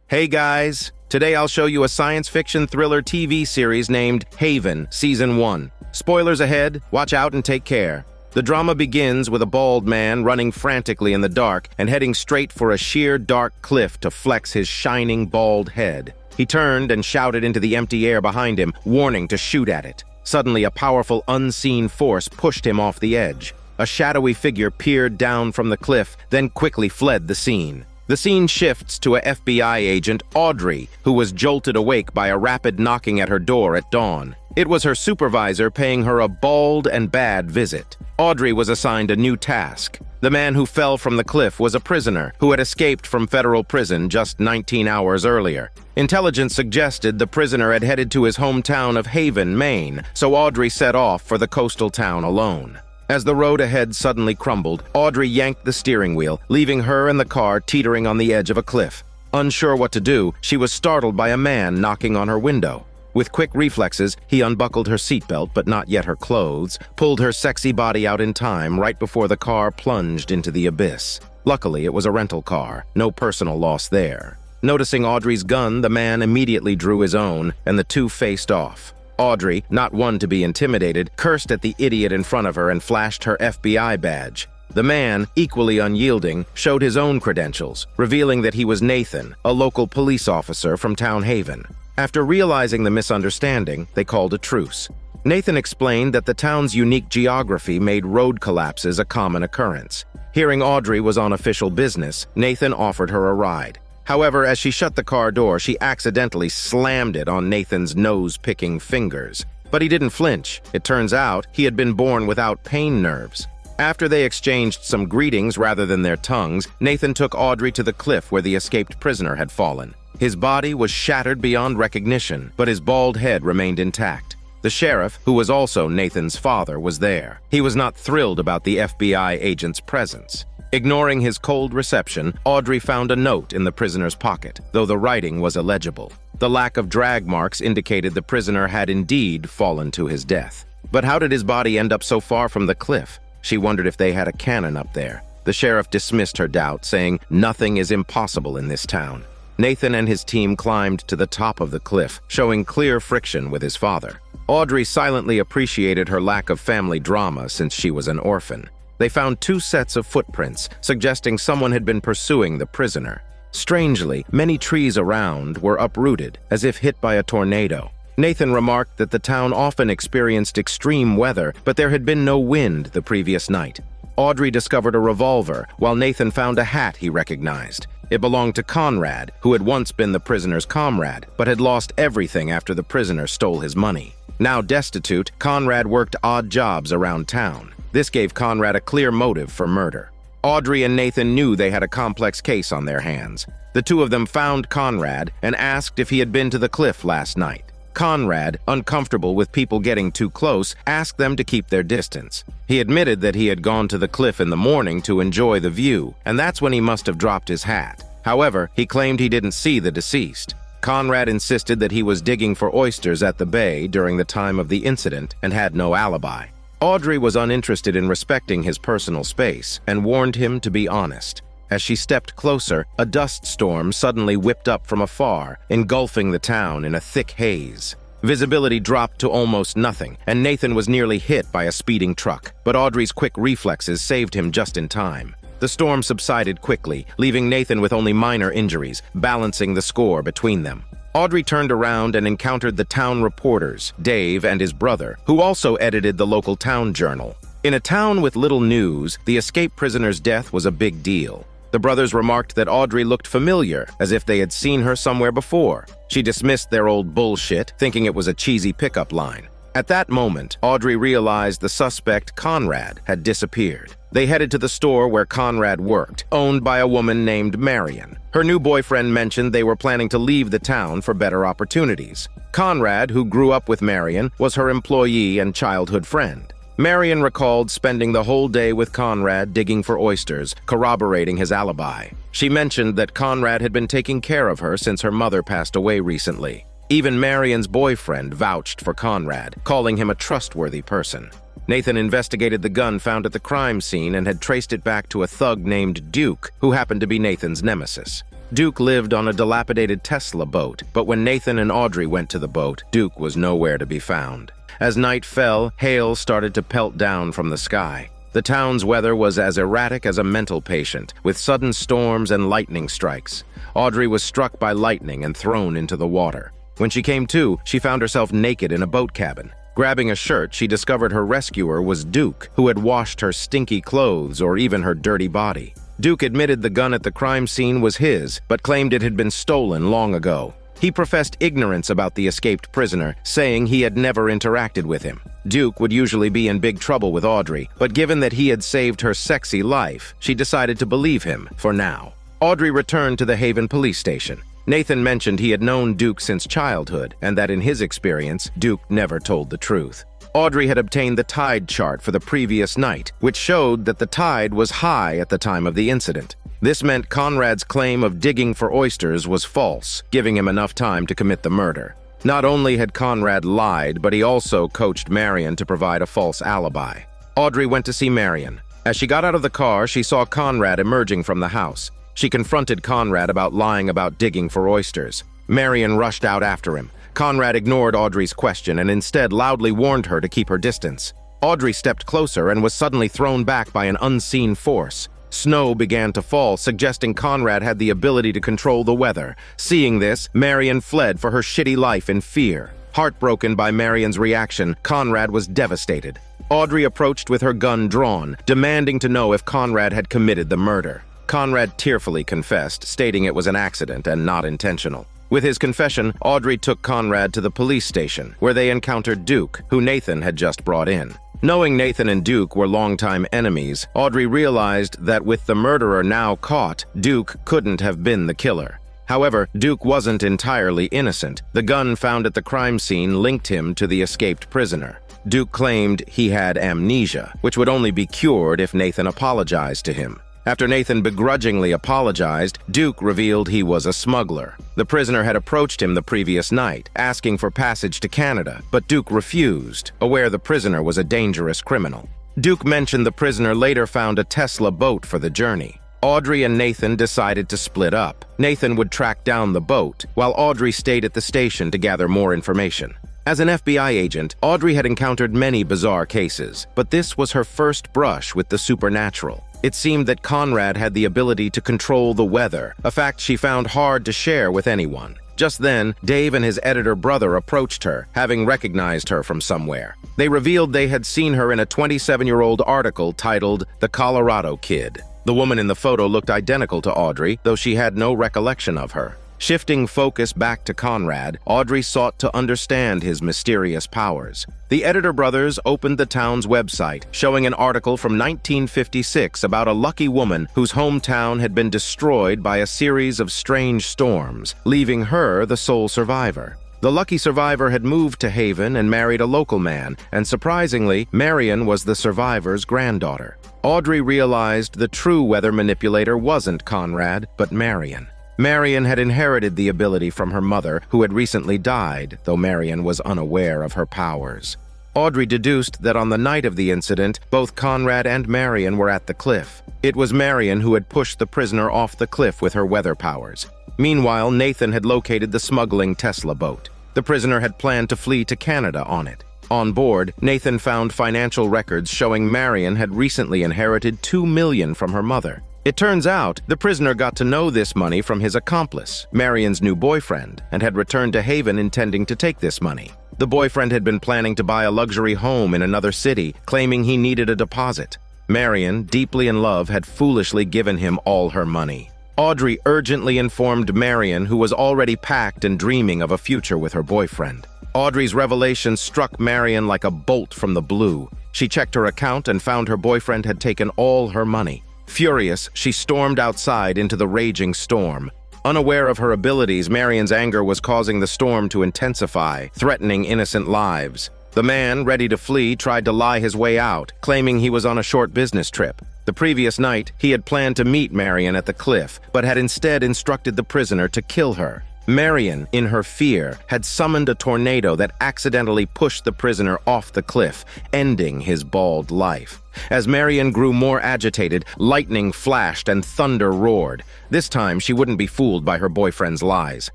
Hey guys, today I'll show you a science fiction thriller TV series named Haven Season 1. Spoilers ahead, watch out and take care. The drama begins with a bald man running frantically in the dark and heading straight for a sheer dark cliff to flex his shining bald head. He turned and shouted into the empty air behind him, warning to shoot at it. Suddenly, a powerful unseen force pushed him off the edge. A shadowy figure peered down from the cliff, then quickly fled the scene. The scene shifts to a FBI agent, Audrey, who was jolted awake by a rapid knocking at her door at dawn. It was her supervisor paying her a bald and bad visit. Audrey was assigned a new task. The man who fell from the cliff was a prisoner who had escaped from federal prison just 19 hours earlier. Intelligence suggested the prisoner had headed to his hometown of Haven, Maine, so Audrey set off for the coastal town alone. As the road ahead suddenly crumbled, Audrey yanked the steering wheel, leaving her and the car teetering on the edge of a cliff. Unsure what to do, she was startled by a man knocking on her window. With quick reflexes, he unbuckled her seatbelt, but not yet her clothes, pulled her sexy body out in time right before the car plunged into the abyss. Luckily, it was a rental car. No personal loss there. Noticing Audrey's gun, the man immediately drew his own, and the two faced off. Audrey, not one to be intimidated, cursed at the idiot in front of her and flashed her FBI badge. The man, equally unyielding, showed his own credentials, revealing that he was Nathan, a local police officer from Town Haven. After realizing the misunderstanding, they called a truce. Nathan explained that the town's unique geography made road collapses a common occurrence. Hearing Audrey was on official business, Nathan offered her a ride. However, as she shut the car door, she accidentally slammed it on Nathan's nose-picking fingers. But he didn't flinch. It turns out he had been born without pain nerves. After they exchanged some greetings rather than their tongues, Nathan took Audrey to the cliff where the escaped prisoner had fallen. His body was shattered beyond recognition, but his bald head remained intact. The sheriff, who was also Nathan's father, was there. He was not thrilled about the FBI agent's presence. Ignoring his cold reception, Audrey found a note in the prisoner's pocket, though the writing was illegible. The lack of drag marks indicated the prisoner had indeed fallen to his death. But how did his body end up so far from the cliff? She wondered if they had a cannon up there. The sheriff dismissed her doubt, saying, "Nothing is impossible in this town." Nathan and his team climbed to the top of the cliff, showing clear friction with his father. Audrey silently appreciated her lack of family drama since she was an orphan. They found 2 sets of footprints, suggesting someone had been pursuing the prisoner. Strangely, many trees around were uprooted, as if hit by a tornado. Nathan remarked that the town often experienced extreme weather, but there had been no wind the previous night. Audrey discovered a revolver, while Nathan found a hat he recognized. It belonged to Conrad, who had once been the prisoner's comrade, but had lost everything after the prisoner stole his money. Now destitute, Conrad worked odd jobs around town. This gave Conrad a clear motive for murder. Audrey and Nathan knew they had a complex case on their hands. The two of them found Conrad and asked if he had been to the cliff last night. Conrad, uncomfortable with people getting too close, asked them to keep their distance. He admitted that he had gone to the cliff in the morning to enjoy the view, and that's when he must have dropped his hat. However, he claimed he didn't see the deceased. Conrad insisted that he was digging for oysters at the bay during the time of the incident and had no alibi. Audrey was uninterested in respecting his personal space and warned him to be honest. As she stepped closer, a dust storm suddenly whipped up from afar, engulfing the town in a thick haze. Visibility dropped to almost nothing, and Nathan was nearly hit by a speeding truck, but Audrey's quick reflexes saved him just in time. The storm subsided quickly, leaving Nathan with only minor injuries, balancing the score between them. Audrey turned around and encountered the town reporters, Dave and his brother, who also edited the local town journal. In a town with little news, the escaped prisoner's death was a big deal. The brothers remarked that Audrey looked familiar, as if they had seen her somewhere before. She dismissed their old bullshit, thinking it was a cheesy pickup line. At that moment, Audrey realized the suspect, Conrad, had disappeared. They headed to the store where Conrad worked, owned by a woman named Marion. Her new boyfriend mentioned they were planning to leave the town for better opportunities. Conrad, who grew up with Marion, was her employee and childhood friend. Marion recalled spending the whole day with Conrad digging for oysters, corroborating his alibi. She mentioned that Conrad had been taking care of her since her mother passed away recently. Even Marion's boyfriend vouched for Conrad, calling him a trustworthy person. Nathan investigated the gun found at the crime scene and had traced it back to a thug named Duke, who happened to be Nathan's nemesis. Duke lived on a dilapidated Tesla boat, but when Nathan and Audrey went to the boat, Duke was nowhere to be found. As night fell, hail started to pelt down from the sky. The town's weather was as erratic as a mental patient, with sudden storms and lightning strikes. Audrey was struck by lightning and thrown into the water. When she came to, she found herself naked in a boat cabin. Grabbing a shirt, she discovered her rescuer was Duke, who had washed her stinky clothes or even her dirty body. Duke admitted the gun at the crime scene was his, but claimed it had been stolen long ago. He professed ignorance about the escaped prisoner, saying he had never interacted with him. Duke would usually be in big trouble with Audrey, but given that he had saved her sexy life, she decided to believe him, for now. Audrey returned to the Haven police station. Nathan mentioned he had known Duke since childhood, and that in his experience, Duke never told the truth. Audrey had obtained the tide chart for the previous night, which showed that the tide was high at the time of the incident. This meant Conrad's claim of digging for oysters was false, giving him enough time to commit the murder. Not only had Conrad lied, but he also coached Marion to provide a false alibi. Audrey went to see Marion. As she got out of the car, she saw Conrad emerging from the house. She confronted Conrad about lying about digging for oysters. Marion rushed out after him. Conrad ignored Audrey's question and instead loudly warned her to keep her distance. Audrey stepped closer and was suddenly thrown back by an unseen force. Snow began to fall, suggesting Conrad had the ability to control the weather. Seeing this, Marion fled for her shitty life in fear. Heartbroken by Marion's reaction, Conrad was devastated. Audrey approached with her gun drawn, demanding to know if Conrad had committed the murder. Conrad tearfully confessed, stating it was an accident and not intentional. With his confession, Audrey took Conrad to the police station, where they encountered Duke, who Nathan had just brought in. Knowing Nathan and Duke were longtime enemies, Audrey realized that with the murderer now caught, Duke couldn't have been the killer. However, Duke wasn't entirely innocent. The gun found at the crime scene linked him to the escaped prisoner. Duke claimed he had amnesia, which would only be cured if Nathan apologized to him. After Nathan begrudgingly apologized, Duke revealed he was a smuggler. The prisoner had approached him the previous night, asking for passage to Canada, but Duke refused, aware the prisoner was a dangerous criminal. Duke mentioned the prisoner later found a Tesla boat for the journey. Audrey and Nathan decided to split up. Nathan would track down the boat, while Audrey stayed at the station to gather more information. As an FBI agent, Audrey had encountered many bizarre cases, but this was her first brush with the supernatural. It seemed that Conrad had the ability to control the weather, a fact she found hard to share with anyone. Just then, Dave and his editor brother approached her, having recognized her from somewhere. They revealed they had seen her in a 27-year-old article titled "The Colorado Kid." The woman in the photo looked identical to Audrey, though she had no recollection of her. Shifting focus back to Conrad, Audrey sought to understand his mysterious powers. The editor brothers opened the town's website, showing an article from 1956 about a lucky woman whose hometown had been destroyed by a series of strange storms, leaving her the sole survivor. The lucky survivor had moved to Haven and married a local man, and surprisingly, Marion was the survivor's granddaughter. Audrey realized the true weather manipulator wasn't Conrad, but Marion. Marion had inherited the ability from her mother, who had recently died, though Marion was unaware of her powers. Audrey deduced that on the night of the incident, both Conrad and Marion were at the cliff. It was Marion who had pushed the prisoner off the cliff with her weather powers. Meanwhile, Nathan had located the smuggling Tesla boat. The prisoner had planned to flee to Canada on it. On board, Nathan found financial records showing Marion had recently inherited $2 million from her mother. It turns out, the prisoner got to know this money from his accomplice, Marion's new boyfriend, and had returned to Haven intending to take this money. The boyfriend had been planning to buy a luxury home in another city, claiming he needed a deposit. Marion, deeply in love, had foolishly given him all her money. Audrey urgently informed Marion, who was already packed and dreaming of a future with her boyfriend. Audrey's revelation struck Marion like a bolt from the blue. She checked her account and found her boyfriend had taken all her money. Furious, she stormed outside into the raging storm. Unaware of her abilities, Marion's anger was causing the storm to intensify, threatening innocent lives. The man, ready to flee, tried to lie his way out, claiming he was on a short business trip. The previous night, he had planned to meet Marion at the cliff, but had instead instructed the prisoner to kill her. Marion, in her fear, had summoned a tornado that accidentally pushed the prisoner off the cliff, ending his bald life. As Marion grew more agitated, lightning flashed and thunder roared. This time, she wouldn't be fooled by her boyfriend's lies.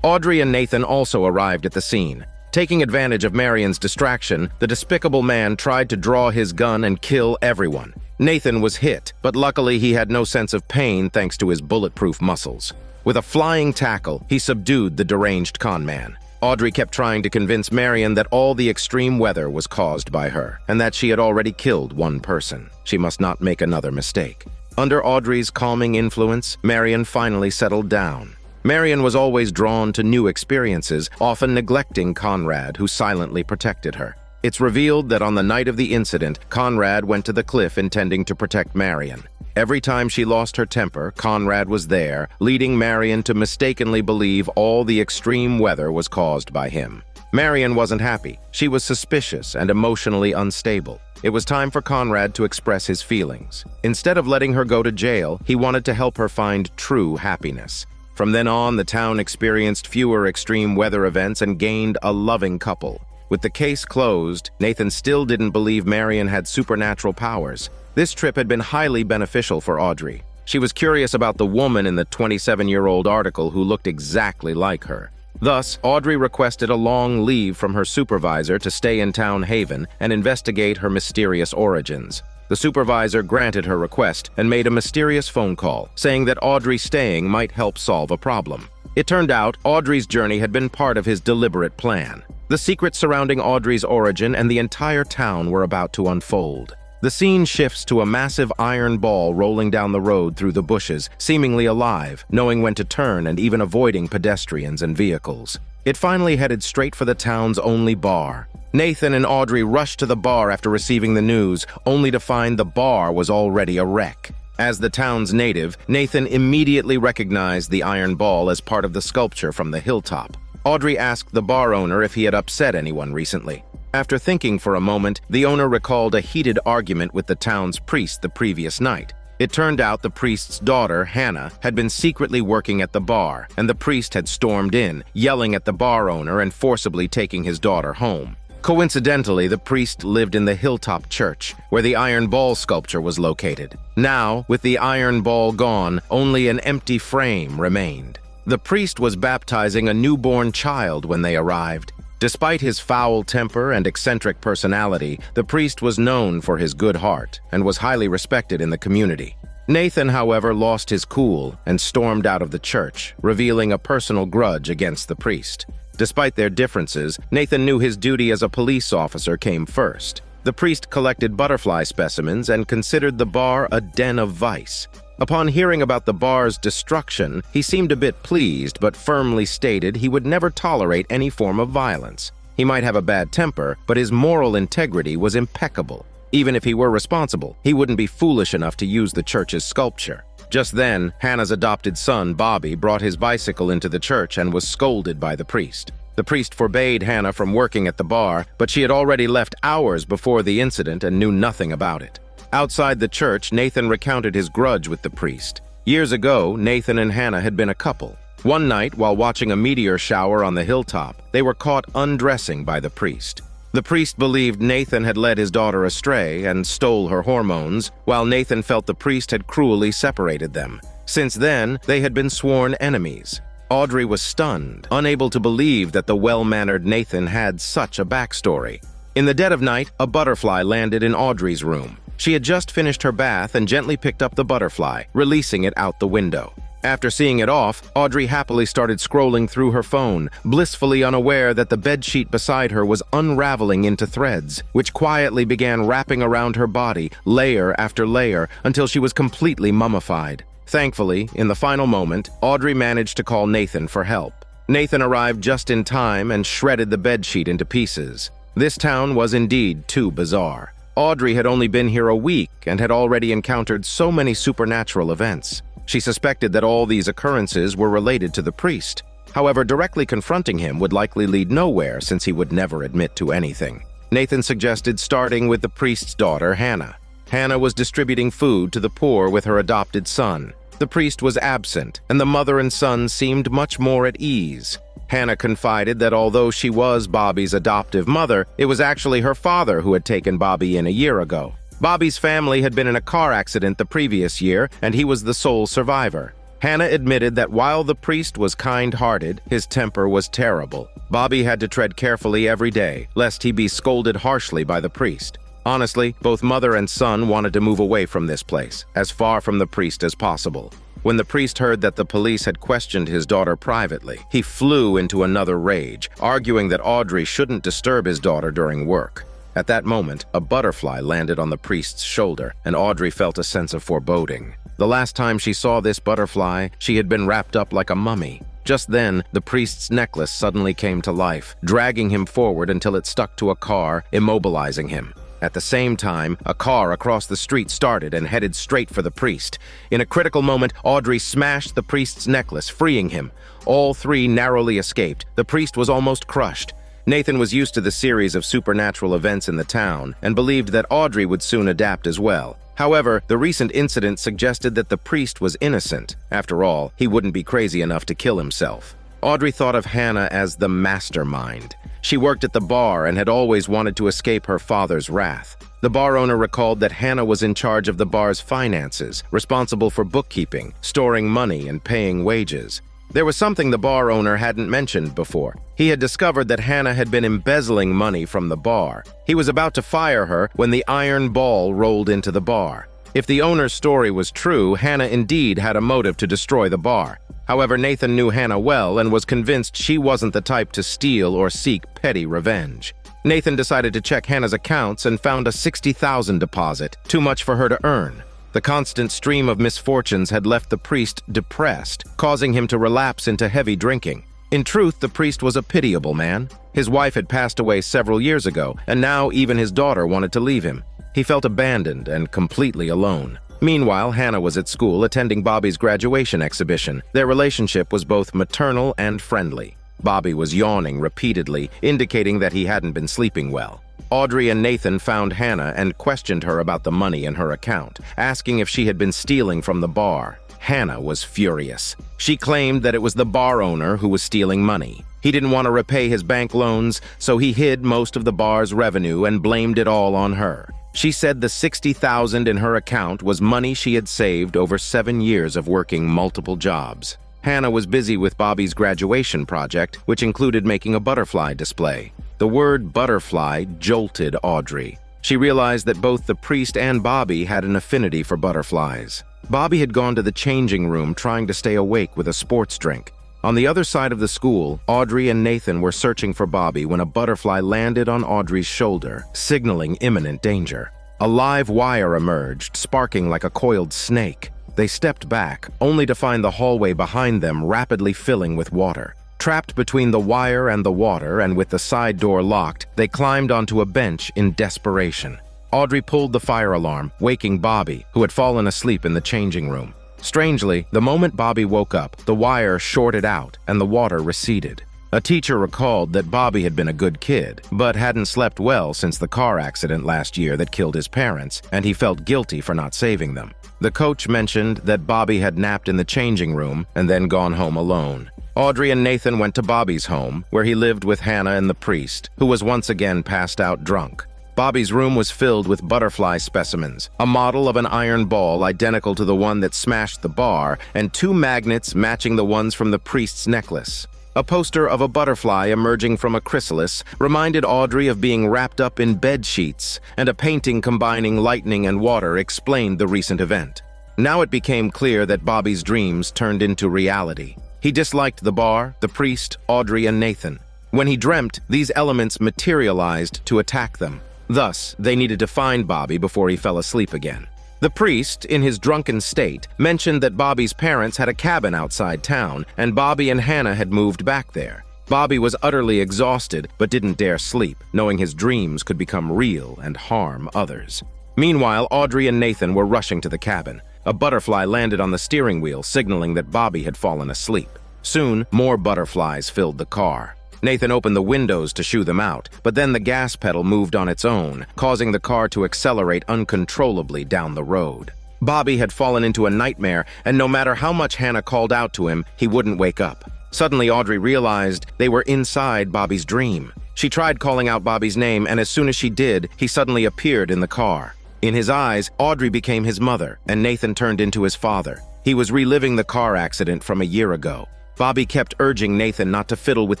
Audrey and Nathan also arrived at the scene. Taking advantage of Marion's distraction, the despicable man tried to draw his gun and kill everyone. Nathan was hit, but luckily he had no sense of pain thanks to his bulletproof muscles. With a flying tackle, he subdued the deranged conman. Audrey kept trying to convince Marion that all the extreme weather was caused by her, and that she had already killed one person. She must not make another mistake. Under Audrey's calming influence, Marion finally settled down. Marion was always drawn to new experiences, often neglecting Conrad, who silently protected her. It's revealed that on the night of the incident, Conrad went to the cliff intending to protect Marion. Every time she lost her temper, Conrad was there, leading Marion to mistakenly believe all the extreme weather was caused by him. Marion wasn't happy. She was suspicious and emotionally unstable. It was time for Conrad to express his feelings. Instead of letting her go to jail, he wanted to help her find true happiness. From then on, the town experienced fewer extreme weather events and gained a loving couple. With the case closed, Nathan still didn't believe Marion had supernatural powers. This trip had been highly beneficial for Audrey. She was curious about the woman in the 27-year-old article who looked exactly like her. Thus, Audrey requested a long leave from her supervisor to stay in Town Haven and investigate her mysterious origins. The supervisor granted her request and made a mysterious phone call, saying that Audrey staying might help solve a problem. It turned out Audrey's journey had been part of his deliberate plan. The secrets surrounding Audrey's origin and the entire town were about to unfold. The scene shifts to a massive iron ball rolling down the road through the bushes, seemingly alive, knowing when to turn and even avoiding pedestrians and vehicles. It finally headed straight for the town's only bar. Nathan and Audrey rushed to the bar after receiving the news, only to find the bar was already a wreck. As the town's native, Nathan immediately recognized the iron ball as part of the sculpture from the hilltop. Audrey asked the bar owner if he had upset anyone recently. After thinking for a moment, the owner recalled a heated argument with the town's priest the previous night. It turned out the priest's daughter, Hannah, had been secretly working at the bar, and the priest had stormed in, yelling at the bar owner and forcibly taking his daughter home. Coincidentally, the priest lived in the hilltop church, where the iron ball sculpture was located. Now, with the iron ball gone, only an empty frame remained. The priest was baptizing a newborn child when they arrived. Despite his foul temper and eccentric personality, the priest was known for his good heart and was highly respected in the community. Nathan, however, lost his cool and stormed out of the church, revealing a personal grudge against the priest. Despite their differences, Nathan knew his duty as a police officer came first. The priest collected butterfly specimens and considered the bar a den of vice. Upon hearing about the bar's destruction, he seemed a bit pleased, but firmly stated he would never tolerate any form of violence. He might have a bad temper, but his moral integrity was impeccable. Even if he were responsible, he wouldn't be foolish enough to use the church's sculpture. Just then, Hannah's adopted son, Bobby, brought his bicycle into the church and was scolded by the priest. The priest forbade Hannah from working at the bar, but she had already left hours before the incident and knew nothing about it. Outside the church, Nathan recounted his grudge with the priest. Years ago, Nathan and Hannah had been a couple. One night, while watching a meteor shower on the hilltop, they were caught undressing by the priest. The priest believed Nathan had led his daughter astray and stole her hormones, while Nathan felt the priest had cruelly separated them. Since then, they had been sworn enemies. Audrey was stunned, unable to believe that the well-mannered Nathan had such a backstory. In the dead of night, a butterfly landed in Audrey's room. She had just finished her bath and gently picked up the butterfly, releasing it out the window. After seeing it off, Audrey happily started scrolling through her phone, blissfully unaware that the bedsheet beside her was unraveling into threads, which quietly began wrapping around her body, layer after layer, until she was completely mummified. Thankfully, in the final moment, Audrey managed to call Nathan for help. Nathan arrived just in time and shredded the bedsheet into pieces. This town was indeed too bizarre. Audrey had only been here a week and had already encountered so many supernatural events. She suspected that all these occurrences were related to the priest. However, directly confronting him would likely lead nowhere since he would never admit to anything. Nathan suggested starting with the priest's daughter, Hannah. Hannah was distributing food to the poor with her adopted son. The priest was absent, and the mother and son seemed much more at ease. Hannah confided that although she was Bobby's adoptive mother, it was actually her father who had taken Bobby in a year ago. Bobby's family had been in a car accident the previous year, and he was the sole survivor. Hannah admitted that while the priest was kind-hearted, his temper was terrible. Bobby had to tread carefully every day, lest he be scolded harshly by the priest. Honestly, both mother and son wanted to move away from this place, as far from the priest as possible. When the priest heard that the police had questioned his daughter privately, he flew into another rage, arguing that Audrey shouldn't disturb his daughter during work. At that moment, a butterfly landed on the priest's shoulder, and Audrey felt a sense of foreboding. The last time she saw this butterfly, she had been wrapped up like a mummy. Just then, the priest's necklace suddenly came to life, dragging him forward until it stuck to a car, immobilizing him. At the same time, a car across the street started and headed straight for the priest. In a critical moment, Audrey smashed the priest's necklace, freeing him. All three narrowly escaped. The priest was almost crushed. Nathan was used to the series of supernatural events in the town and believed that Audrey would soon adapt as well. However, the recent incident suggested that the priest was innocent. After all, he wouldn't be crazy enough to kill himself. Audrey thought of Hannah as the mastermind. She worked at the bar and had always wanted to escape her father's wrath. The bar owner recalled that Hannah was in charge of the bar's finances, responsible for bookkeeping, storing money, and paying wages. There was something the bar owner hadn't mentioned before. He had discovered that Hannah had been embezzling money from the bar. He was about to fire her when the iron ball rolled into the bar. If the owner's story was true, Hannah indeed had a motive to destroy the bar. However, Nathan knew Hannah well and was convinced she wasn't the type to steal or seek petty revenge. Nathan decided to check Hannah's accounts and found a $60,000 deposit, too much for her to earn. The constant stream of misfortunes had left the priest depressed, causing him to relapse into heavy drinking. In truth, the priest was a pitiable man. His wife had passed away several years ago, and now even his daughter wanted to leave him. He felt abandoned and completely alone. Meanwhile, Hannah was at school attending Bobby's graduation exhibition. Their relationship was both maternal and friendly. Bobby was yawning repeatedly, indicating that he hadn't been sleeping well. Audrey and Nathan found Hannah and questioned her about the money in her account, asking if she had been stealing from the bar. Hannah was furious. She claimed that it was the bar owner who was stealing money. He didn't want to repay his bank loans, so he hid most of the bar's revenue and blamed it all on her. She said the $60,000 in her account was money she had saved over 7 years of working multiple jobs. Hannah was busy with Bobby's graduation project, which included making a butterfly display. The word butterfly jolted Audrey. She realized that both the priest and Bobby had an affinity for butterflies. Bobby had gone to the changing room trying to stay awake with a sports drink. On the other side of the school, Audrey and Nathan were searching for Bobby when a butterfly landed on Audrey's shoulder, signaling imminent danger. A live wire emerged, sparking like a coiled snake. They stepped back, only to find the hallway behind them rapidly filling with water. Trapped between the wire and the water, and with the side door locked, they climbed onto a bench in desperation. Audrey pulled the fire alarm, waking Bobby, who had fallen asleep in the changing room. Strangely, the moment Bobby woke up, the wire shorted out and the water receded. A teacher recalled that Bobby had been a good kid, but hadn't slept well since the car accident last year that killed his parents, and he felt guilty for not saving them. The coach mentioned that Bobby had napped in the changing room and then gone home alone. Audrey and Nathan went to Bobby's home, where he lived with Hannah and the priest, who was once again passed out drunk. Bobby's room was filled with butterfly specimens, a model of an iron ball identical to the one that smashed the bar, and 2 magnets matching the ones from the priest's necklace. A poster of a butterfly emerging from a chrysalis reminded Audrey of being wrapped up in bed sheets, and a painting combining lightning and water explained the recent event. Now it became clear that Bobby's dreams turned into reality. He disliked the bar, the priest, Audrey, and Nathan. When he dreamt, these elements materialized to attack them. Thus, they needed to find Bobby before he fell asleep again. The priest, in his drunken state, mentioned that Bobby's parents had a cabin outside town, and Bobby and Hannah had moved back there. Bobby was utterly exhausted, but didn't dare sleep, knowing his dreams could become real and harm others. Meanwhile, Audrey and Nathan were rushing to the cabin. A butterfly landed on the steering wheel, signaling that Bobby had fallen asleep. Soon, more butterflies filled the car. Nathan opened the windows to shoo them out, but then the gas pedal moved on its own, causing the car to accelerate uncontrollably down the road. Bobby had fallen into a nightmare, and no matter how much Hannah called out to him, he wouldn't wake up. Suddenly, Audrey realized they were inside Bobby's dream. She tried calling out Bobby's name, and as soon as she did, he suddenly appeared in the car. In his eyes, Audrey became his mother, and Nathan turned into his father. He was reliving the car accident from a year ago. Bobby kept urging Nathan not to fiddle with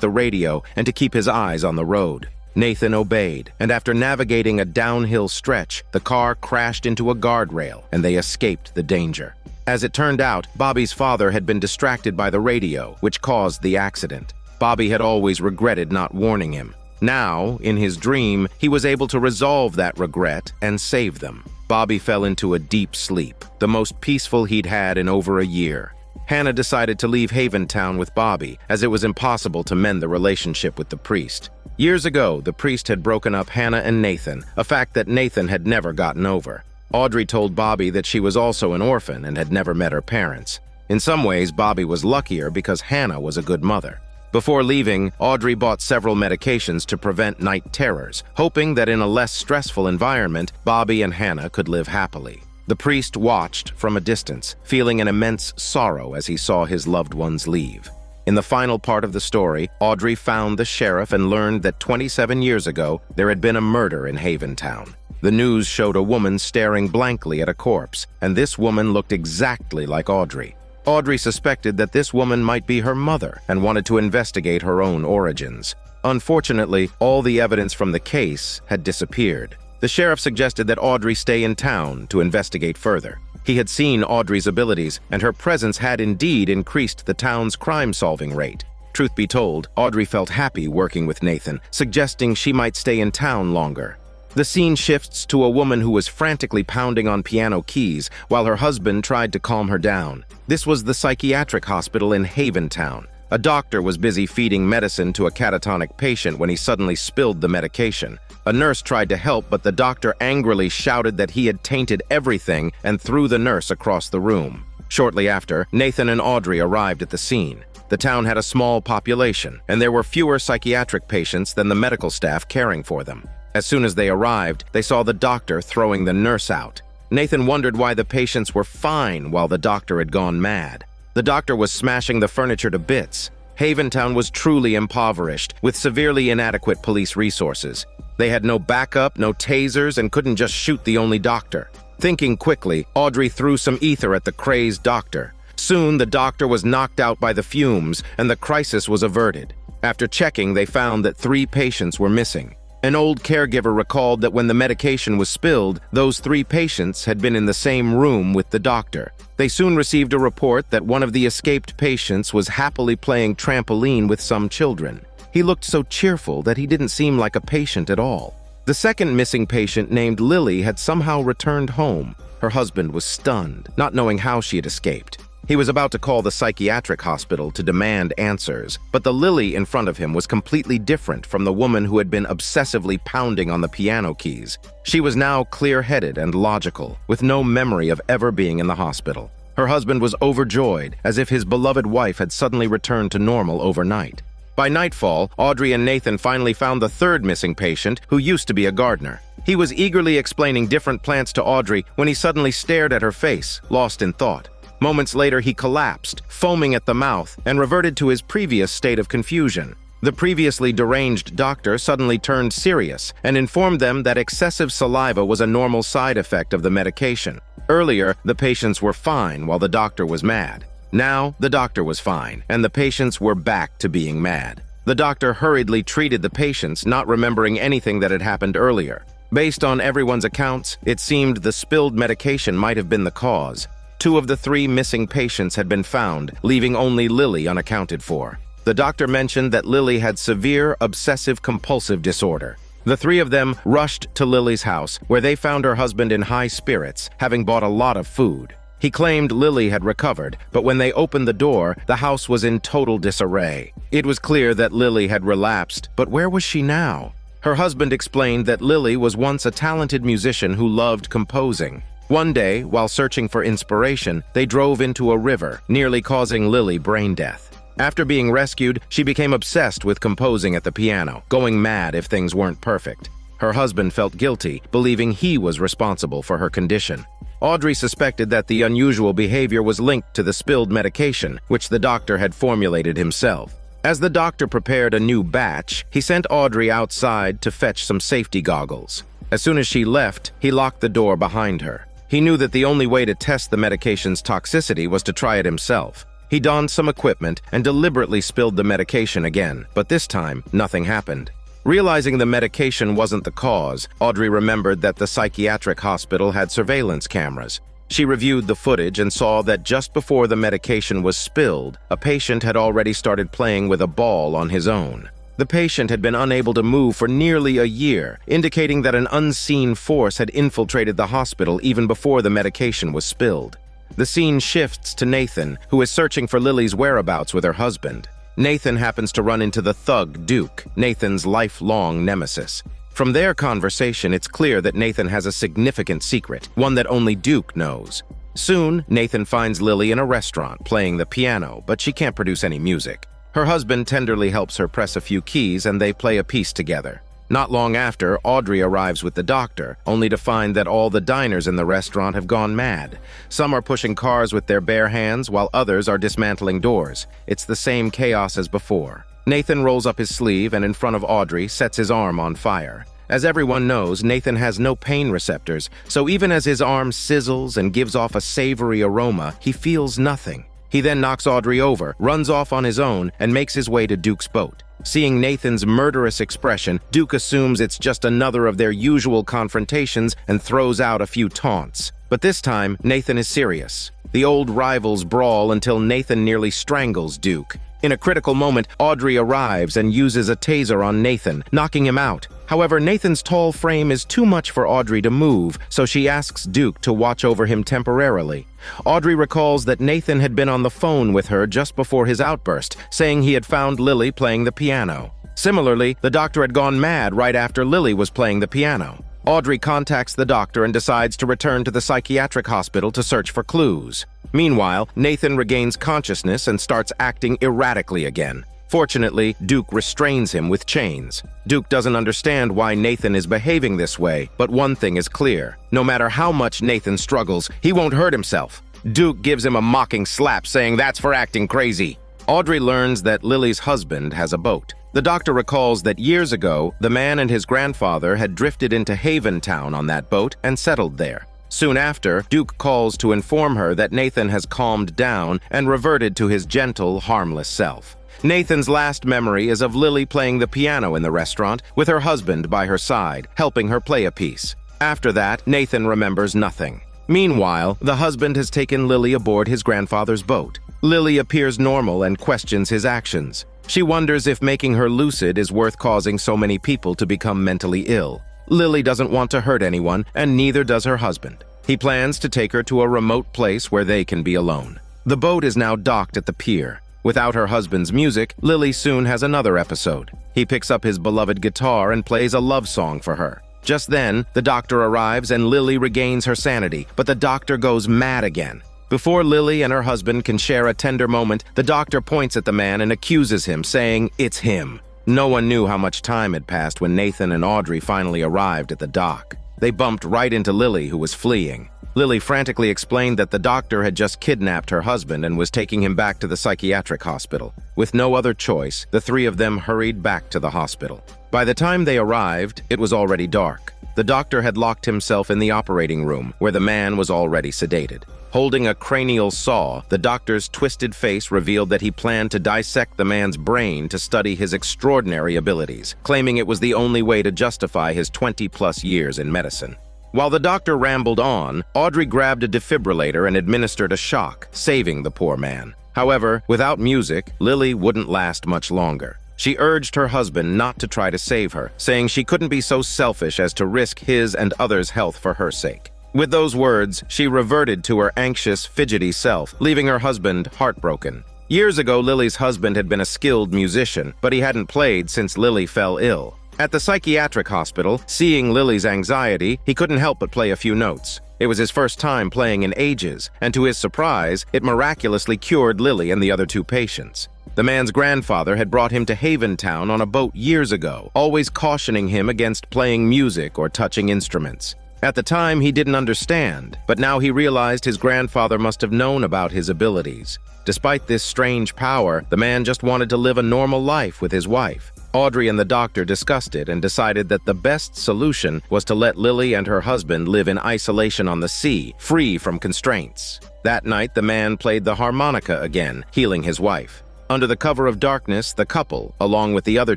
the radio and to keep his eyes on the road. Nathan obeyed, and after navigating a downhill stretch, the car crashed into a guardrail, and they escaped the danger. As it turned out, Bobby's father had been distracted by the radio, which caused the accident. Bobby had always regretted not warning him. Now, in his dream, he was able to resolve that regret and save them. Bobby fell into a deep sleep, the most peaceful he'd had in over a year. Hannah decided to leave Haventown with Bobby, as it was impossible to mend the relationship with the priest. Years ago, the priest had broken up Hannah and Nathan, a fact that Nathan had never gotten over. Audrey told Bobby that she was also an orphan and had never met her parents. In some ways, Bobby was luckier because Hannah was a good mother. Before leaving, Audrey bought several medications to prevent night terrors, hoping that in a less stressful environment, Bobby and Hannah could live happily. The priest watched from a distance, feeling an immense sorrow as he saw his loved ones leave. In the final part of the story, Audrey found the sheriff and learned that 27 years ago, there had been a murder in Haventown. The news showed a woman staring blankly at a corpse, and this woman looked exactly like Audrey. Audrey suspected that this woman might be her mother and wanted to investigate her own origins. Unfortunately, all the evidence from the case had disappeared. The sheriff suggested that Audrey stay in town to investigate further. He had seen Audrey's abilities, and her presence had indeed increased the town's crime-solving rate. Truth be told, Audrey felt happy working with Nathan, suggesting she might stay in town longer. The scene shifts to a woman who was frantically pounding on piano keys while her husband tried to calm her down. This was the psychiatric hospital in Haventown. A doctor was busy feeding medicine to a catatonic patient when he suddenly spilled the medication. A nurse tried to help, but the doctor angrily shouted that he had tainted everything and threw the nurse across the room. Shortly after, Nathan and Audrey arrived at the scene. The town had a small population, and there were fewer psychiatric patients than the medical staff caring for them. As soon as they arrived, they saw the doctor throwing the nurse out. Nathan wondered why the patients were fine while the doctor had gone mad. The doctor was smashing the furniture to bits. Haventown was truly impoverished, with severely inadequate police resources. They had no backup, no tasers, and couldn't just shoot the only doctor. Thinking quickly, Audrey threw some ether at the crazed doctor. Soon, the doctor was knocked out by the fumes, and the crisis was averted. After checking, they found that 3 patients were missing. An old caregiver recalled that when the medication was spilled, those 3 patients had been in the same room with the doctor. They soon received a report that one of the escaped patients was happily playing trampoline with some children. He looked so cheerful that he didn't seem like a patient at all. The second missing patient, named Lily, had somehow returned home. Her husband was stunned, not knowing how she had escaped. He was about to call the psychiatric hospital to demand answers, but the Lily in front of him was completely different from the woman who had been obsessively pounding on the piano keys. She was now clear-headed and logical, with no memory of ever being in the hospital. Her husband was overjoyed, as if his beloved wife had suddenly returned to normal overnight. By nightfall, Audrey and Nathan finally found the 3rd missing patient, who used to be a gardener. He was eagerly explaining different plants to Audrey when he suddenly stared at her face, lost in thought. Moments later, he collapsed, foaming at the mouth, and reverted to his previous state of confusion. The previously deranged doctor suddenly turned serious and informed them that excessive saliva was a normal side effect of the medication. Earlier, the patients were fine while the doctor was mad. Now, the doctor was fine, and the patients were back to being mad. The doctor hurriedly treated the patients, not remembering anything that had happened earlier. Based on everyone's accounts, it seemed the spilled medication might have been the cause. 2 of the 3 missing patients had been found, leaving only Lily unaccounted for. The doctor mentioned that Lily had severe obsessive-compulsive disorder. The 3 of them rushed to Lily's house, where they found her husband in high spirits, having bought a lot of food. He claimed Lily had recovered, but when they opened the door, the house was in total disarray. It was clear that Lily had relapsed, but where was she now? Her husband explained that Lily was once a talented musician who loved composing. One day, while searching for inspiration, they drove into a river, nearly causing Lily brain death. After being rescued, she became obsessed with composing at the piano, going mad if things weren't perfect. Her husband felt guilty, believing he was responsible for her condition. Audrey suspected that the unusual behavior was linked to the spilled medication, which the doctor had formulated himself. As the doctor prepared a new batch, he sent Audrey outside to fetch some safety goggles. As soon as she left, he locked the door behind her. He knew that the only way to test the medication's toxicity was to try it himself. He donned some equipment and deliberately spilled the medication again, but this time, nothing happened. Realizing the medication wasn't the cause, Audrey remembered that the psychiatric hospital had surveillance cameras. She reviewed the footage and saw that just before the medication was spilled, a patient had already started playing with a ball on his own. The patient had been unable to move for nearly a year, indicating that an unseen force had infiltrated the hospital even before the medication was spilled. The scene shifts to Nathan, who is searching for Lily's whereabouts with her husband. Nathan happens to run into the thug, Duke, Nathan's lifelong nemesis. From their conversation, it's clear that Nathan has a significant secret, one that only Duke knows. Soon, Nathan finds Lily in a restaurant playing the piano, but she can't produce any music. Her husband tenderly helps her press a few keys and they play a piece together. Not long after, Audrey arrives with the doctor, only to find that all the diners in the restaurant have gone mad. Some are pushing cars with their bare hands, while others are dismantling doors. It's the same chaos as before. Nathan rolls up his sleeve and in front of Audrey sets his arm on fire. As everyone knows, Nathan has no pain receptors, so even as his arm sizzles and gives off a savory aroma, he feels nothing. He then knocks Audrey over, runs off on his own, and makes his way to Duke's boat. Seeing Nathan's murderous expression, Duke assumes it's just another of their usual confrontations and throws out a few taunts. But this time, Nathan is serious. The old rivals brawl until Nathan nearly strangles Duke. In a critical moment, Audrey arrives and uses a taser on Nathan, knocking him out. However, Nathan's tall frame is too much for Audrey to move, so she asks Duke to watch over him temporarily. Audrey recalls that Nathan had been on the phone with her just before his outburst, saying he had found Lily playing the piano. Similarly, the doctor had gone mad right after Lily was playing the piano. Audrey contacts the doctor and decides to return to the psychiatric hospital to search for clues. Meanwhile, Nathan regains consciousness and starts acting erratically again. Fortunately, Duke restrains him with chains. Duke doesn't understand why Nathan is behaving this way, but one thing is clear. No matter how much Nathan struggles, he won't hurt himself. Duke gives him a mocking slap, saying that's for acting crazy. Audrey learns that Lily's husband has a boat. The doctor recalls that years ago, the man and his grandfather had drifted into Haven Town on that boat and settled there. Soon after, Duke calls to inform her that Nathan has calmed down and reverted to his gentle, harmless self. Nathan's last memory is of Lily playing the piano in the restaurant with her husband by her side, helping her play a piece. After that, Nathan remembers nothing. Meanwhile, the husband has taken Lily aboard his grandfather's boat. Lily appears normal and questions his actions. She wonders if making her lucid is worth causing so many people to become mentally ill. Lily doesn't want to hurt anyone, and neither does her husband. He plans to take her to a remote place where they can be alone. The boat is now docked at the pier. Without her husband's music, Lily soon has another episode. He picks up his beloved guitar and plays a love song for her. Just then, the doctor arrives and Lily regains her sanity, but the doctor goes mad again. Before Lily and her husband can share a tender moment, the doctor points at the man and accuses him, saying it's him. No one knew how much time had passed when Nathan and Audrey finally arrived at the dock. They bumped right into Lily, who was fleeing. Lily frantically explained that the doctor had just kidnapped her husband and was taking him back to the psychiatric hospital. With no other choice, the three of them hurried back to the hospital. By the time they arrived, it was already dark. The doctor had locked himself in the operating room, where the man was already sedated. Holding a cranial saw, the doctor's twisted face revealed that he planned to dissect the man's brain to study his extraordinary abilities, claiming it was the only way to justify his 20-plus years in medicine. While the doctor rambled on, Audrey grabbed a defibrillator and administered a shock, saving the poor man. However, without music, Lily wouldn't last much longer. She urged her husband not to try to save her, saying she couldn't be so selfish as to risk his and others' health for her sake. With those words, she reverted to her anxious, fidgety self, leaving her husband heartbroken. Years ago, Lily's husband had been a skilled musician, but he hadn't played since Lily fell ill. At the psychiatric hospital, seeing Lily's anxiety, he couldn't help but play a few notes. It was his first time playing in ages, and to his surprise, it miraculously cured Lily and the other two patients. The man's grandfather had brought him to Haven Town on a boat years ago, always cautioning him against playing music or touching instruments. At the time, he didn't understand, but now he realized his grandfather must have known about his abilities. Despite this strange power, the man just wanted to live a normal life with his wife. Audrey and the doctor discussed it and decided that the best solution was to let Lily and her husband live in isolation on the sea, free from constraints. That night, the man played the harmonica again, healing his wife. Under the cover of darkness, the couple, along with the other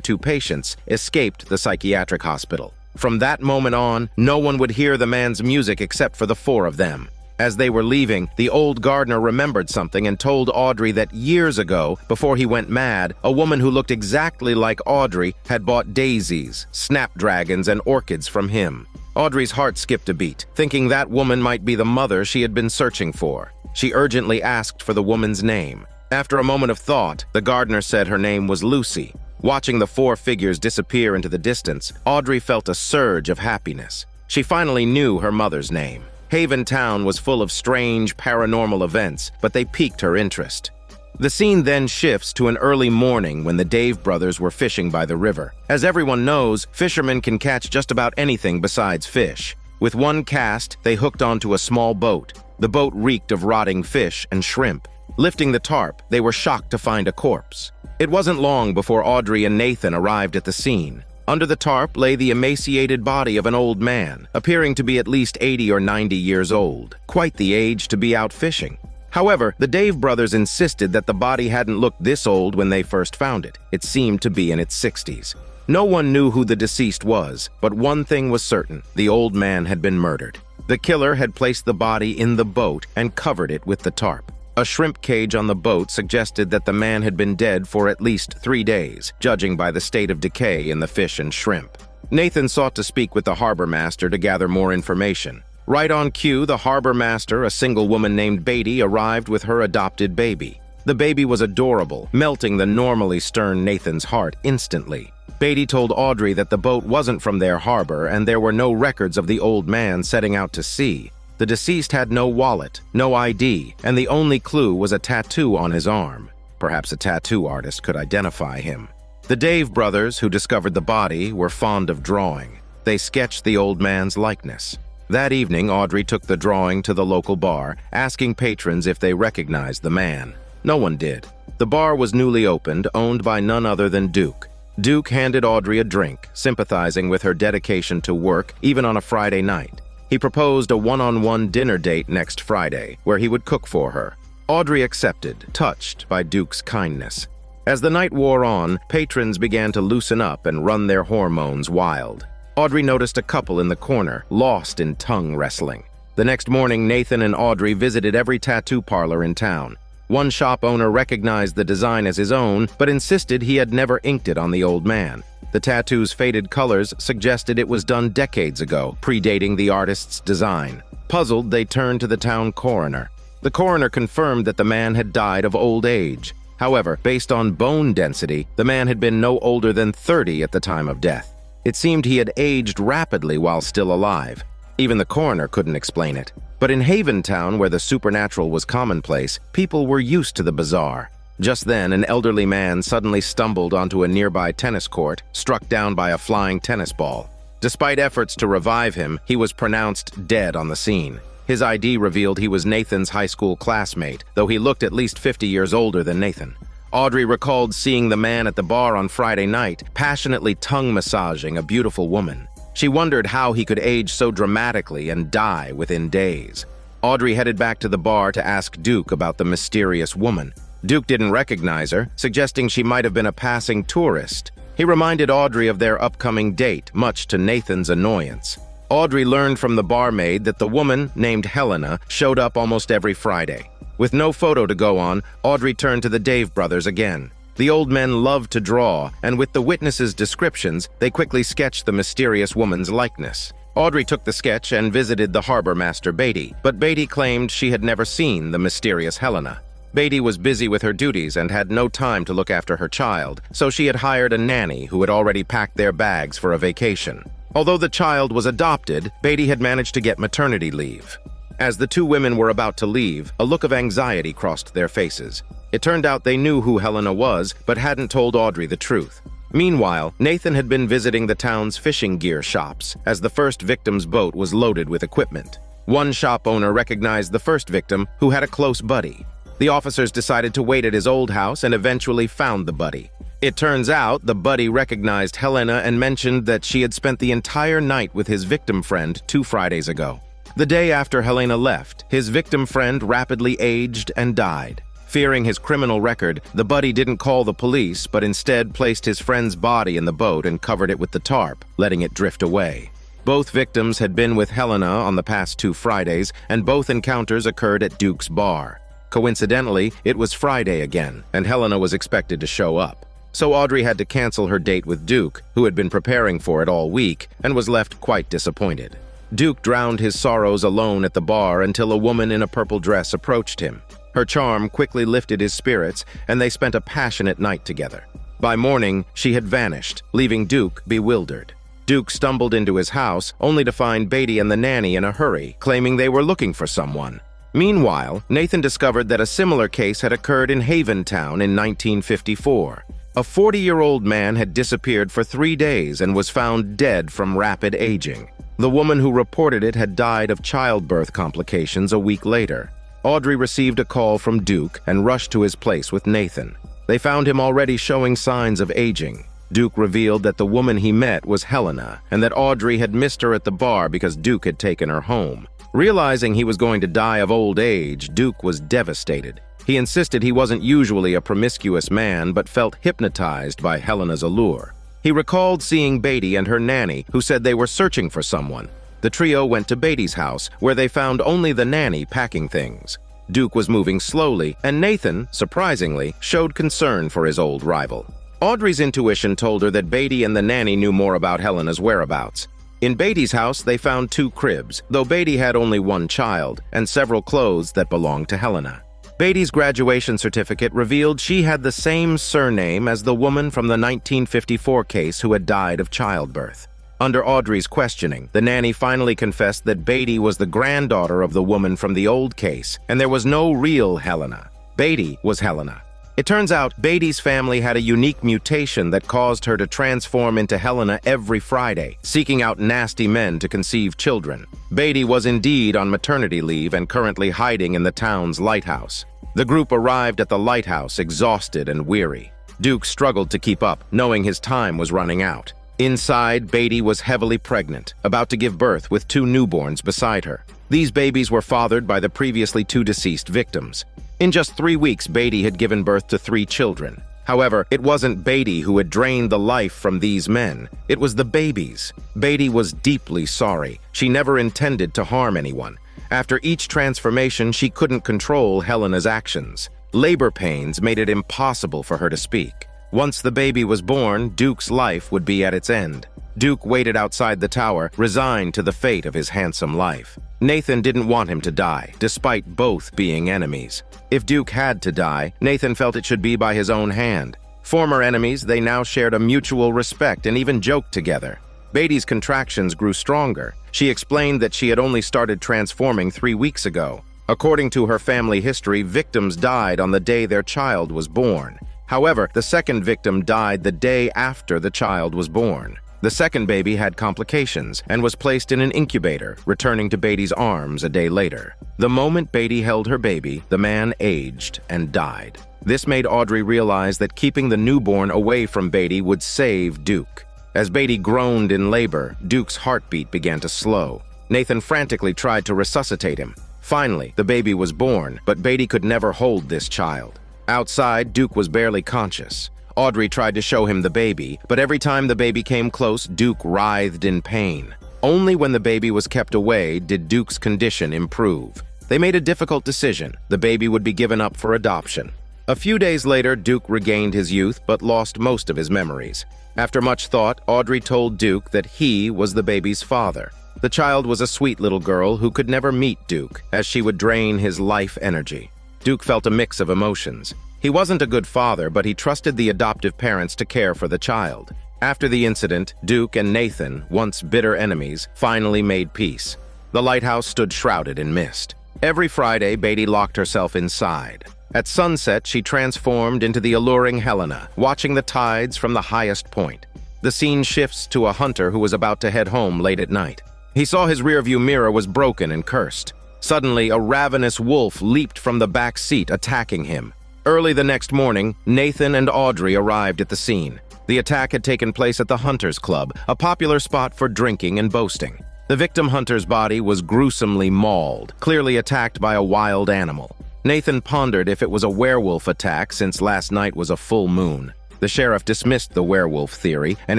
two patients, escaped the psychiatric hospital. From that moment on, no one would hear the man's music except for the four of them. As they were leaving, the old gardener remembered something and told Audrey that years ago, before he went mad, a woman who looked exactly like Audrey had bought daisies, snapdragons, and orchids from him. Audrey's heart skipped a beat, thinking that woman might be the mother she had been searching for. She urgently asked for the woman's name. After a moment of thought, the gardener said her name was Lucy. Watching the four figures disappear into the distance, Audrey felt a surge of happiness. She finally knew her mother's name. Haven Town was full of strange, paranormal events, but they piqued her interest. The scene then shifts to an early morning when the Dave brothers were fishing by the river. As everyone knows, fishermen can catch just about anything besides fish. With one cast, they hooked onto a small boat. The boat reeked of rotting fish and shrimp. Lifting the tarp, they were shocked to find a corpse. It wasn't long before Audrey and Nathan arrived at the scene. Under the tarp lay the emaciated body of an old man, appearing to be at least 80 or 90 years old. Quite the age to be out fishing. However, the Dave brothers insisted that the body hadn't looked this old when they first found it. It seemed to be in its 60s. No one knew who the deceased was, but one thing was certain: the old man had been murdered. The killer had placed the body in the boat and covered it with the tarp. A shrimp cage on the boat suggested that the man had been dead for at least 3 days, judging by the state of decay in the fish and shrimp. Nathan sought to speak with the harbor master to gather more information. Right on cue, the harbor master, a single woman named Beatty, arrived with her adopted baby. The baby was adorable, melting the normally stern Nathan's heart instantly. Beatty told Audrey that the boat wasn't from their harbor and there were no records of the old man setting out to sea. The deceased had no wallet, no ID, and the only clue was a tattoo on his arm. Perhaps a tattoo artist could identify him. The Dave brothers, who discovered the body, were fond of drawing. They sketched the old man's likeness. That evening, Audrey took the drawing to the local bar, asking patrons if they recognized the man. No one did. The bar was newly opened, owned by none other than Duke. Duke handed Audrey a drink, sympathizing with her dedication to work, even on a Friday night. He proposed a one-on-one dinner date next Friday, where he would cook for her. Audrey accepted, touched by Duke's kindness. As the night wore on, patrons began to loosen up and run their hormones wild. Audrey noticed a couple in the corner, lost in tongue wrestling. The next morning, Nathan and Audrey visited every tattoo parlor in town. One shop owner recognized the design as his own, but insisted he had never inked it on the old man. The tattoo's faded colors suggested it was done decades ago, predating the artist's design. Puzzled, they turned to the town coroner. The coroner confirmed that the man had died of old age. However, based on bone density, the man had been no older than 30 at the time of death. It seemed he had aged rapidly while still alive. Even the coroner couldn't explain it. But in Haven Town, where the supernatural was commonplace, people were used to the bizarre. Just then, an elderly man suddenly stumbled onto a nearby tennis court, struck down by a flying tennis ball. Despite efforts to revive him, he was pronounced dead on the scene. His ID revealed he was Nathan's high school classmate, though he looked at least 50 years older than Nathan. Audrey recalled seeing the man at the bar on Friday night, passionately tongue-massaging a beautiful woman. She wondered how he could age so dramatically and die within days. Audrey headed back to the bar to ask Duke about the mysterious woman. Duke didn't recognize her, suggesting she might have been a passing tourist. He reminded Audrey of their upcoming date, much to Nathan's annoyance. Audrey learned from the barmaid that the woman, named Helena, showed up almost every Friday. With no photo to go on, Audrey turned to the Dave brothers again. The old men loved to draw, and with the witnesses' descriptions, they quickly sketched the mysterious woman's likeness. Audrey took the sketch and visited the harbor master Beatty, but Beatty claimed she had never seen the mysterious Helena. Beatty was busy with her duties and had no time to look after her child, so she had hired a nanny who had already packed their bags for a vacation. Although the child was adopted, Beatty had managed to get maternity leave. As the two women were about to leave, a look of anxiety crossed their faces. It turned out they knew who Helena was, but hadn't told Audrey the truth. Meanwhile, Nathan had been visiting the town's fishing gear shops, as the first victim's boat was loaded with equipment. One shop owner recognized the first victim, who had a close buddy. The officers decided to wait at his old house and eventually found the buddy. It turns out the buddy recognized Helena and mentioned that she had spent the entire night with his victim friend 2 Fridays ago. The day after Helena left, his victim friend rapidly aged and died. Fearing his criminal record, the buddy didn't call the police, but instead placed his friend's body in the boat and covered it with the tarp, letting it drift away. Both victims had been with Helena on the past 2 Fridays, and both encounters occurred at Duke's bar. Coincidentally, it was Friday again, and Helena was expected to show up. So Audrey had to cancel her date with Duke, who had been preparing for it all week, and was left quite disappointed. Duke drowned his sorrows alone at the bar until a woman in a purple dress approached him. Her charm quickly lifted his spirits, and they spent a passionate night together. By morning, she had vanished, leaving Duke bewildered. Duke stumbled into his house, only to find Beatty and the nanny in a hurry, claiming they were looking for someone. Meanwhile, Nathan discovered that a similar case had occurred in Haventown in 1954. A 40-year-old man had disappeared for 3 days and was found dead from rapid aging. The woman who reported it had died of childbirth complications a week later. Audrey received a call from Duke and rushed to his place with Nathan. They found him already showing signs of aging. Duke revealed that the woman he met was Helena, and that Audrey had missed her at the bar because Duke had taken her home. Realizing he was going to die of old age, Duke was devastated. He insisted he wasn't usually a promiscuous man, but felt hypnotized by Helena's allure. He recalled seeing Beatty and her nanny, who said they were searching for someone. The trio went to Beatty's house, where they found only the nanny packing things. Duke was moving slowly, and Nathan, surprisingly, showed concern for his old rival. Audrey's intuition told her that Beatty and the nanny knew more about Helena's whereabouts. In Beatty's house, they found 2 cribs, though Beatty had only 1 child, and several clothes that belonged to Helena. Beatty's graduation certificate revealed she had the same surname as the woman from the 1954 case who had died of childbirth. Under Audrey's questioning, the nanny finally confessed that Beatty was the granddaughter of the woman from the old case, and there was no real Helena. Beatty was Helena. It turns out Beatty's family had a unique mutation that caused her to transform into Helena every Friday, seeking out nasty men to conceive children. Beatty was indeed on maternity leave and currently hiding in the town's lighthouse. The group arrived at the lighthouse exhausted and weary. Duke struggled to keep up, knowing his time was running out. Inside, Beatty was heavily pregnant, about to give birth with 2 newborns beside her. These babies were fathered by the previously 2 deceased victims. In just 3 weeks, Beatty had given birth to 3 children. However, it wasn't Beatty who had drained the life from these men. It was the babies. Beatty was deeply sorry. She never intended to harm anyone. After each transformation, she couldn't control Helena's actions. Labor pains made it impossible for her to speak. Once the baby was born, Duke's life would be at its end. Duke waited outside the tower, resigned to the fate of his handsome life. Nathan didn't want him to die, despite both being enemies. If Duke had to die, Nathan felt it should be by his own hand. Former enemies, they now shared a mutual respect and even joked together. Beatty's contractions grew stronger. She explained that she had only started transforming 3 weeks ago. According to her family history, victims died on the day their child was born. However, the second victim died the day after the child was born. The second baby had complications and was placed in an incubator, returning to Beatty's arms a day later. The moment Beatty held her baby, the man aged and died. This made Audrey realize that keeping the newborn away from Beatty would save Duke. As Beatty groaned in labor, Duke's heartbeat began to slow. Nathan frantically tried to resuscitate him. Finally, the baby was born, but Beatty could never hold this child. Outside, Duke was barely conscious. Audrey tried to show him the baby, but every time the baby came close, Duke writhed in pain. Only when the baby was kept away did Duke's condition improve. They made a difficult decision. The baby would be given up for adoption. A few days later, Duke regained his youth but lost most of his memories. After much thought, Audrey told Duke that he was the baby's father. The child was a sweet little girl who could never meet Duke, as she would drain his life energy. Duke felt a mix of emotions. He wasn't a good father, but he trusted the adoptive parents to care for the child. After the incident, Duke and Nathan, once bitter enemies, finally made peace. The lighthouse stood shrouded in mist. Every Friday, Beatty locked herself inside. At sunset, she transformed into the alluring Helena, watching the tides from the highest point. The scene shifts to a hunter who was about to head home late at night. He saw his rearview mirror was broken and cursed. Suddenly, a ravenous wolf leaped from the back seat, attacking him. Early the next morning, Nathan and Audrey arrived at the scene. The attack had taken place at the Hunters Club, a popular spot for drinking and boasting. The victim hunter's body was gruesomely mauled, clearly attacked by a wild animal. Nathan pondered if it was a werewolf attack since last night was a full moon. The sheriff dismissed the werewolf theory and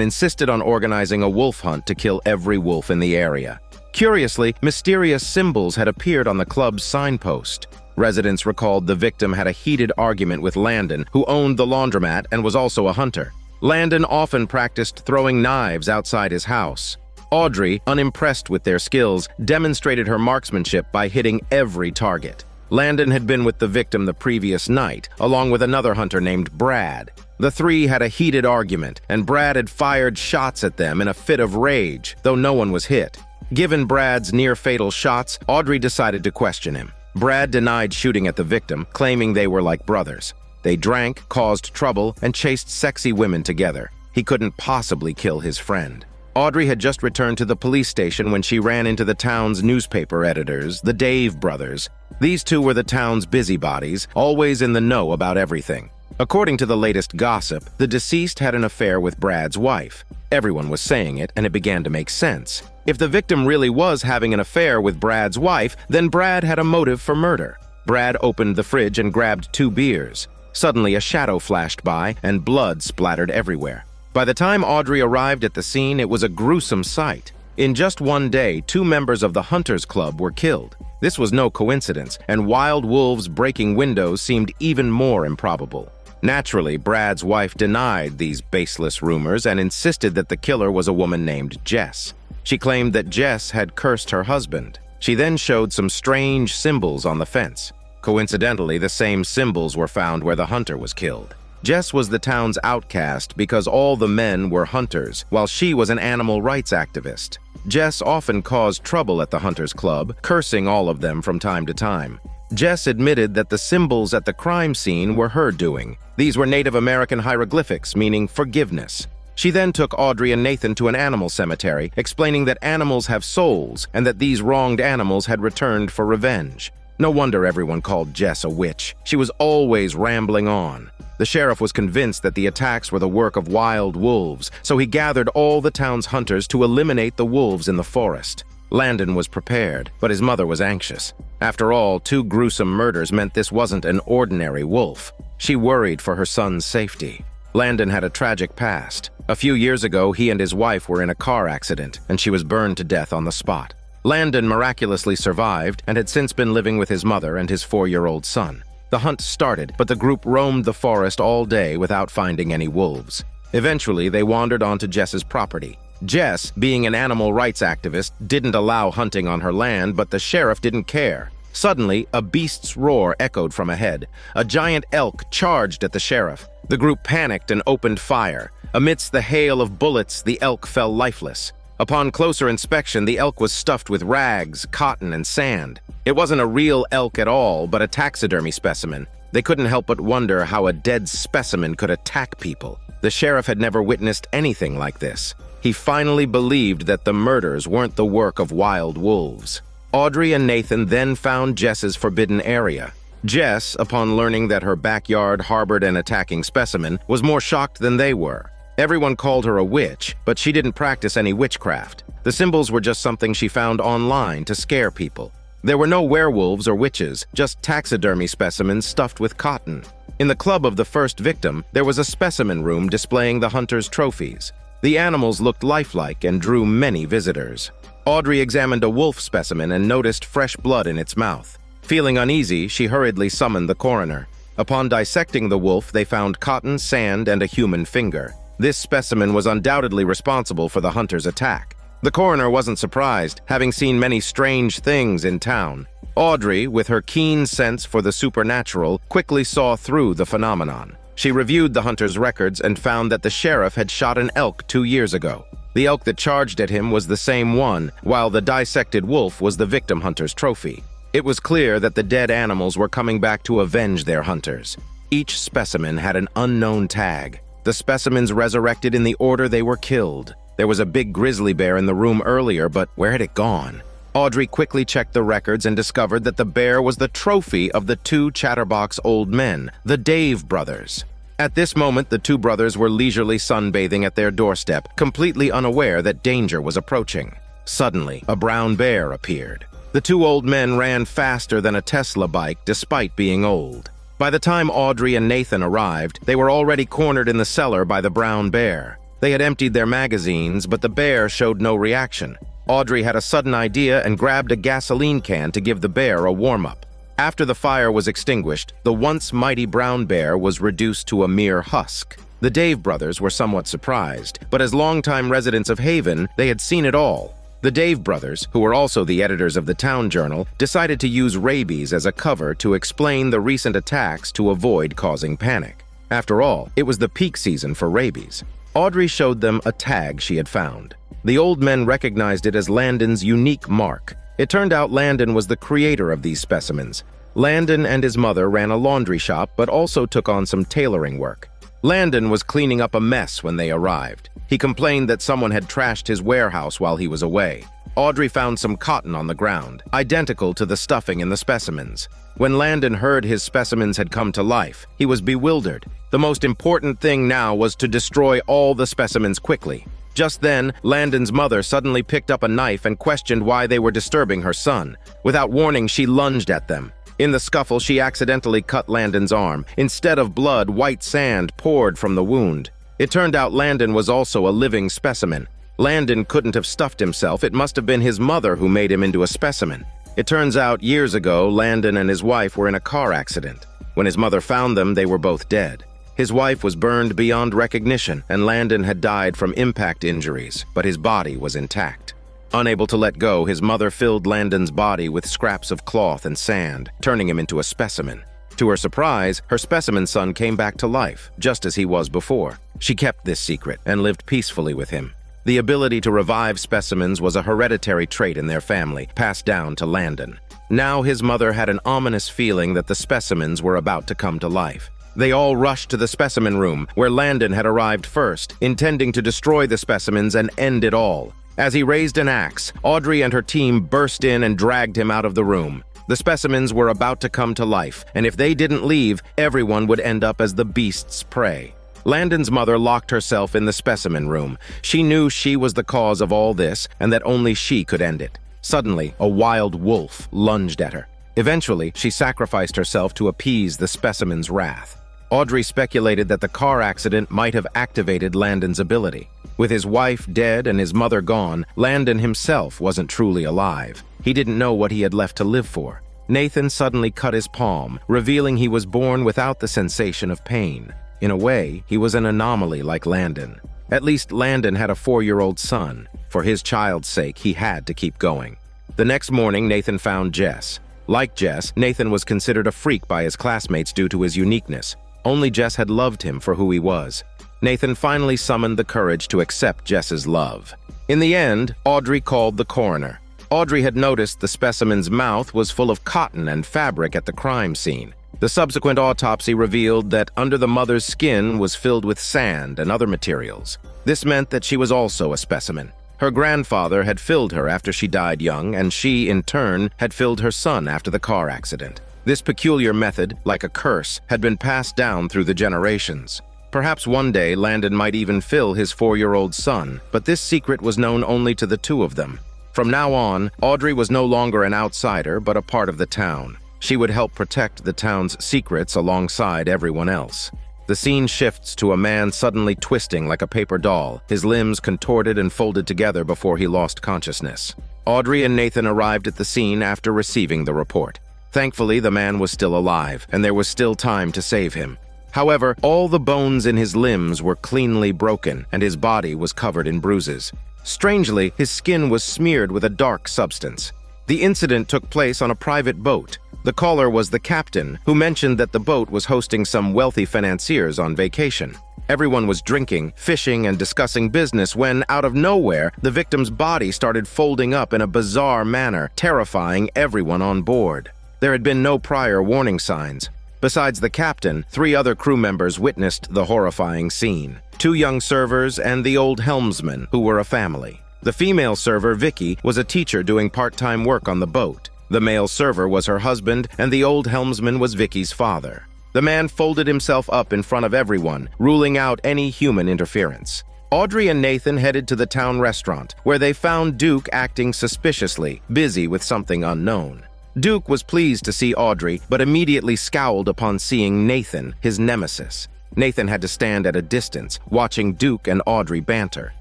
insisted on organizing a wolf hunt to kill every wolf in the area. Curiously, mysterious symbols had appeared on the club's signpost. Residents recalled the victim had a heated argument with Landon, who owned the laundromat and was also a hunter. Landon often practiced throwing knives outside his house. Audrey, unimpressed with their skills, demonstrated her marksmanship by hitting every target. Landon had been with the victim the previous night, along with another hunter named Brad. The three had a heated argument, and Brad had fired shots at them in a fit of rage, though no one was hit. Given Brad's near-fatal shots, Audrey decided to question him. Brad denied shooting at the victim, claiming they were like brothers. They drank, caused trouble, and chased sexy women together. He couldn't possibly kill his friend. Audrey had just returned to the police station when she ran into the town's newspaper editors, the Dave brothers. These two were the town's busybodies, always in the know about everything. According to the latest gossip, the deceased had an affair with Brad's wife. Everyone was saying it, and it began to make sense. If the victim really was having an affair with Brad's wife, then Brad had a motive for murder. Brad opened the fridge and grabbed 2 beers. Suddenly, a shadow flashed by, and blood splattered everywhere. By the time Audrey arrived at the scene, it was a gruesome sight. In just one day, 2 members of the Hunters Club were killed. This was no coincidence, and wild wolves breaking windows seemed even more improbable. Naturally, Brad's wife denied these baseless rumors and insisted that the killer was a woman named Jess. She claimed that Jess had cursed her husband. She then showed some strange symbols on the fence. Coincidentally, the same symbols were found where the hunter was killed. Jess was the town's outcast because all the men were hunters, while she was an animal rights activist. Jess often caused trouble at the Hunters Club, cursing all of them from time to time. Jess admitted that the symbols at the crime scene were her doing. These were Native American hieroglyphics, meaning forgiveness. She then took Audrey and Nathan to an animal cemetery, explaining that animals have souls and that these wronged animals had returned for revenge. No wonder everyone called Jess a witch. She was always rambling on. The sheriff was convinced that the attacks were the work of wild wolves, so he gathered all the town's hunters to eliminate the wolves in the forest. Landon was prepared, but his mother was anxious. After all, 2 gruesome murders meant this wasn't an ordinary wolf. She worried for her son's safety. Landon had a tragic past. A few years ago, he and his wife were in a car accident, and she was burned to death on the spot. Landon miraculously survived and had since been living with his mother and his 4-year-old son. The hunt started, but the group roamed the forest all day without finding any wolves. Eventually, they wandered onto Jess's property. Jess, being an animal rights activist, didn't allow hunting on her land, but the sheriff didn't care. Suddenly, a beast's roar echoed from ahead. A giant elk charged at the sheriff. The group panicked and opened fire. Amidst the hail of bullets, the elk fell lifeless. Upon closer inspection, the elk was stuffed with rags, cotton, and sand. It wasn't a real elk at all, but a taxidermy specimen. They couldn't help but wonder how a dead specimen could attack people. The sheriff had never witnessed anything like this. He finally believed that the murders weren't the work of wild wolves. Audrey and Nathan then found Jess's forbidden area. Jess, upon learning that her backyard harbored an attacking specimen, was more shocked than they were. Everyone called her a witch, but she didn't practice any witchcraft. The symbols were just something she found online to scare people. There were no werewolves or witches, just taxidermy specimens stuffed with cotton. In the club of the first victim, there was a specimen room displaying the hunter's trophies. The animals looked lifelike and drew many visitors. Audrey examined a wolf specimen and noticed fresh blood in its mouth. Feeling uneasy, she hurriedly summoned the coroner. Upon dissecting the wolf, they found cotton, sand, and a human finger. This specimen was undoubtedly responsible for the hunter's attack. The coroner wasn't surprised, having seen many strange things in town. Audrey, with her keen sense for the supernatural, quickly saw through the phenomenon. She reviewed the hunter's records and found that the sheriff had shot an elk 2 years ago. The elk that charged at him was the same one, while the dissected wolf was the victim hunter's trophy. It was clear that the dead animals were coming back to avenge their hunters. Each specimen had an unknown tag. The specimens resurrected in the order they were killed. There was a big grizzly bear in the room earlier, but where had it gone? Audrey quickly checked the records and discovered that the bear was the trophy of the two chatterbox old men, the Dave brothers. At this moment, the two brothers were leisurely sunbathing at their doorstep, completely unaware that danger was approaching. Suddenly, a brown bear appeared. The two old men ran faster than a Tesla bike despite being old. By the time Audrey and Nathan arrived, they were already cornered in the cellar by the brown bear. They had emptied their magazines, but the bear showed no reaction. Audrey had a sudden idea and grabbed a gasoline can to give the bear a warm-up. After the fire was extinguished, the once mighty brown bear was reduced to a mere husk. The Dave brothers were somewhat surprised, but as longtime residents of Haven, they had seen it all. The Dave brothers, who were also the editors of the town journal, decided to use rabies as a cover to explain the recent attacks to avoid causing panic. After all, it was the peak season for rabies. Audrey showed them a tag she had found. The old men recognized it as Landon's unique mark. It turned out Landon was the creator of these specimens. Landon and his mother ran a laundry shop, but also took on some tailoring work. Landon was cleaning up a mess when they arrived. He complained that someone had trashed his warehouse while he was away. Audrey found some cotton on the ground, identical to the stuffing in the specimens. When Landon heard his specimens had come to life, he was bewildered. The most important thing now was to destroy all the specimens quickly. Just then, Landon's mother suddenly picked up a knife and questioned why they were disturbing her son. Without warning, she lunged at them. In the scuffle, she accidentally cut Landon's arm. Instead of blood, white sand poured from the wound. It turned out Landon was also a living specimen. Landon couldn't have stuffed himself. It must have been his mother who made him into a specimen. It turns out, years ago, Landon and his wife were in a car accident. When his mother found them, they were both dead. His wife was burned beyond recognition, and Landon had died from impact injuries, but his body was intact. Unable to let go, his mother filled Landon's body with scraps of cloth and sand, turning him into a specimen. To her surprise, her specimen son came back to life, just as he was before. She kept this secret and lived peacefully with him. The ability to revive specimens was a hereditary trait in their family, passed down to Landon. Now his mother had an ominous feeling that the specimens were about to come to life. They all rushed to the specimen room, where Landon had arrived first, intending to destroy the specimens and end it all. As he raised an axe, Audrey and her team burst in and dragged him out of the room. The specimens were about to come to life, and if they didn't leave, everyone would end up as the beast's prey. Landon's mother locked herself in the specimen room. She knew she was the cause of all this, and that only she could end it. Suddenly, a wild wolf lunged at her. Eventually, she sacrificed herself to appease the specimen's wrath. Audrey speculated that the car accident might have activated Landon's ability. With his wife dead and his mother gone, Landon himself wasn't truly alive. He didn't know what he had left to live for. Nathan suddenly cut his palm, revealing he was born without the sensation of pain. In a way, he was an anomaly like Landon. At least Landon had a 4-year-old son. For his child's sake, he had to keep going. The next morning, Nathan found Jess. Like Jess, Nathan was considered a freak by his classmates due to his uniqueness. Only Jess had loved him for who he was. Nathan finally summoned the courage to accept Jess's love. In the end, Audrey called the coroner. Audrey had noticed the specimen's mouth was full of cotton and fabric at the crime scene. The subsequent autopsy revealed that under the mother's skin was filled with sand and other materials. This meant that she was also a specimen. Her grandfather had filled her after she died young, and she, in turn, had filled her son after the car accident. This peculiar method, like a curse, had been passed down through the generations. Perhaps one day Landon might even fill his 4-year-old son, but this secret was known only to the two of them. From now on, Audrey was no longer an outsider, but a part of the town. She would help protect the town's secrets alongside everyone else. The scene shifts to a man suddenly twisting like a paper doll, his limbs contorted and folded together before he lost consciousness. Audrey and Nathan arrived at the scene after receiving the report. Thankfully, the man was still alive, and there was still time to save him. However, all the bones in his limbs were cleanly broken, and his body was covered in bruises. Strangely, his skin was smeared with a dark substance. The incident took place on a private boat. The caller was the captain, who mentioned that the boat was hosting some wealthy financiers on vacation. Everyone was drinking, fishing, and discussing business when, out of nowhere, the victim's body started folding up in a bizarre manner, terrifying everyone on board. There had been no prior warning signs. Besides the captain, 3 other crew members witnessed the horrifying scene. 2 young servers and the old helmsman, who were a family. The female server, Vicky, was a teacher doing part-time work on the boat. The male server was her husband, and the old helmsman was Vicky's father. The man folded himself up in front of everyone, ruling out any human interference. Audrey and Nathan headed to the town restaurant, where they found Duke acting suspiciously, busy with something unknown. Duke was pleased to see Audrey, but immediately scowled upon seeing Nathan, his nemesis. Nathan had to stand at a distance, watching Duke and Audrey banter.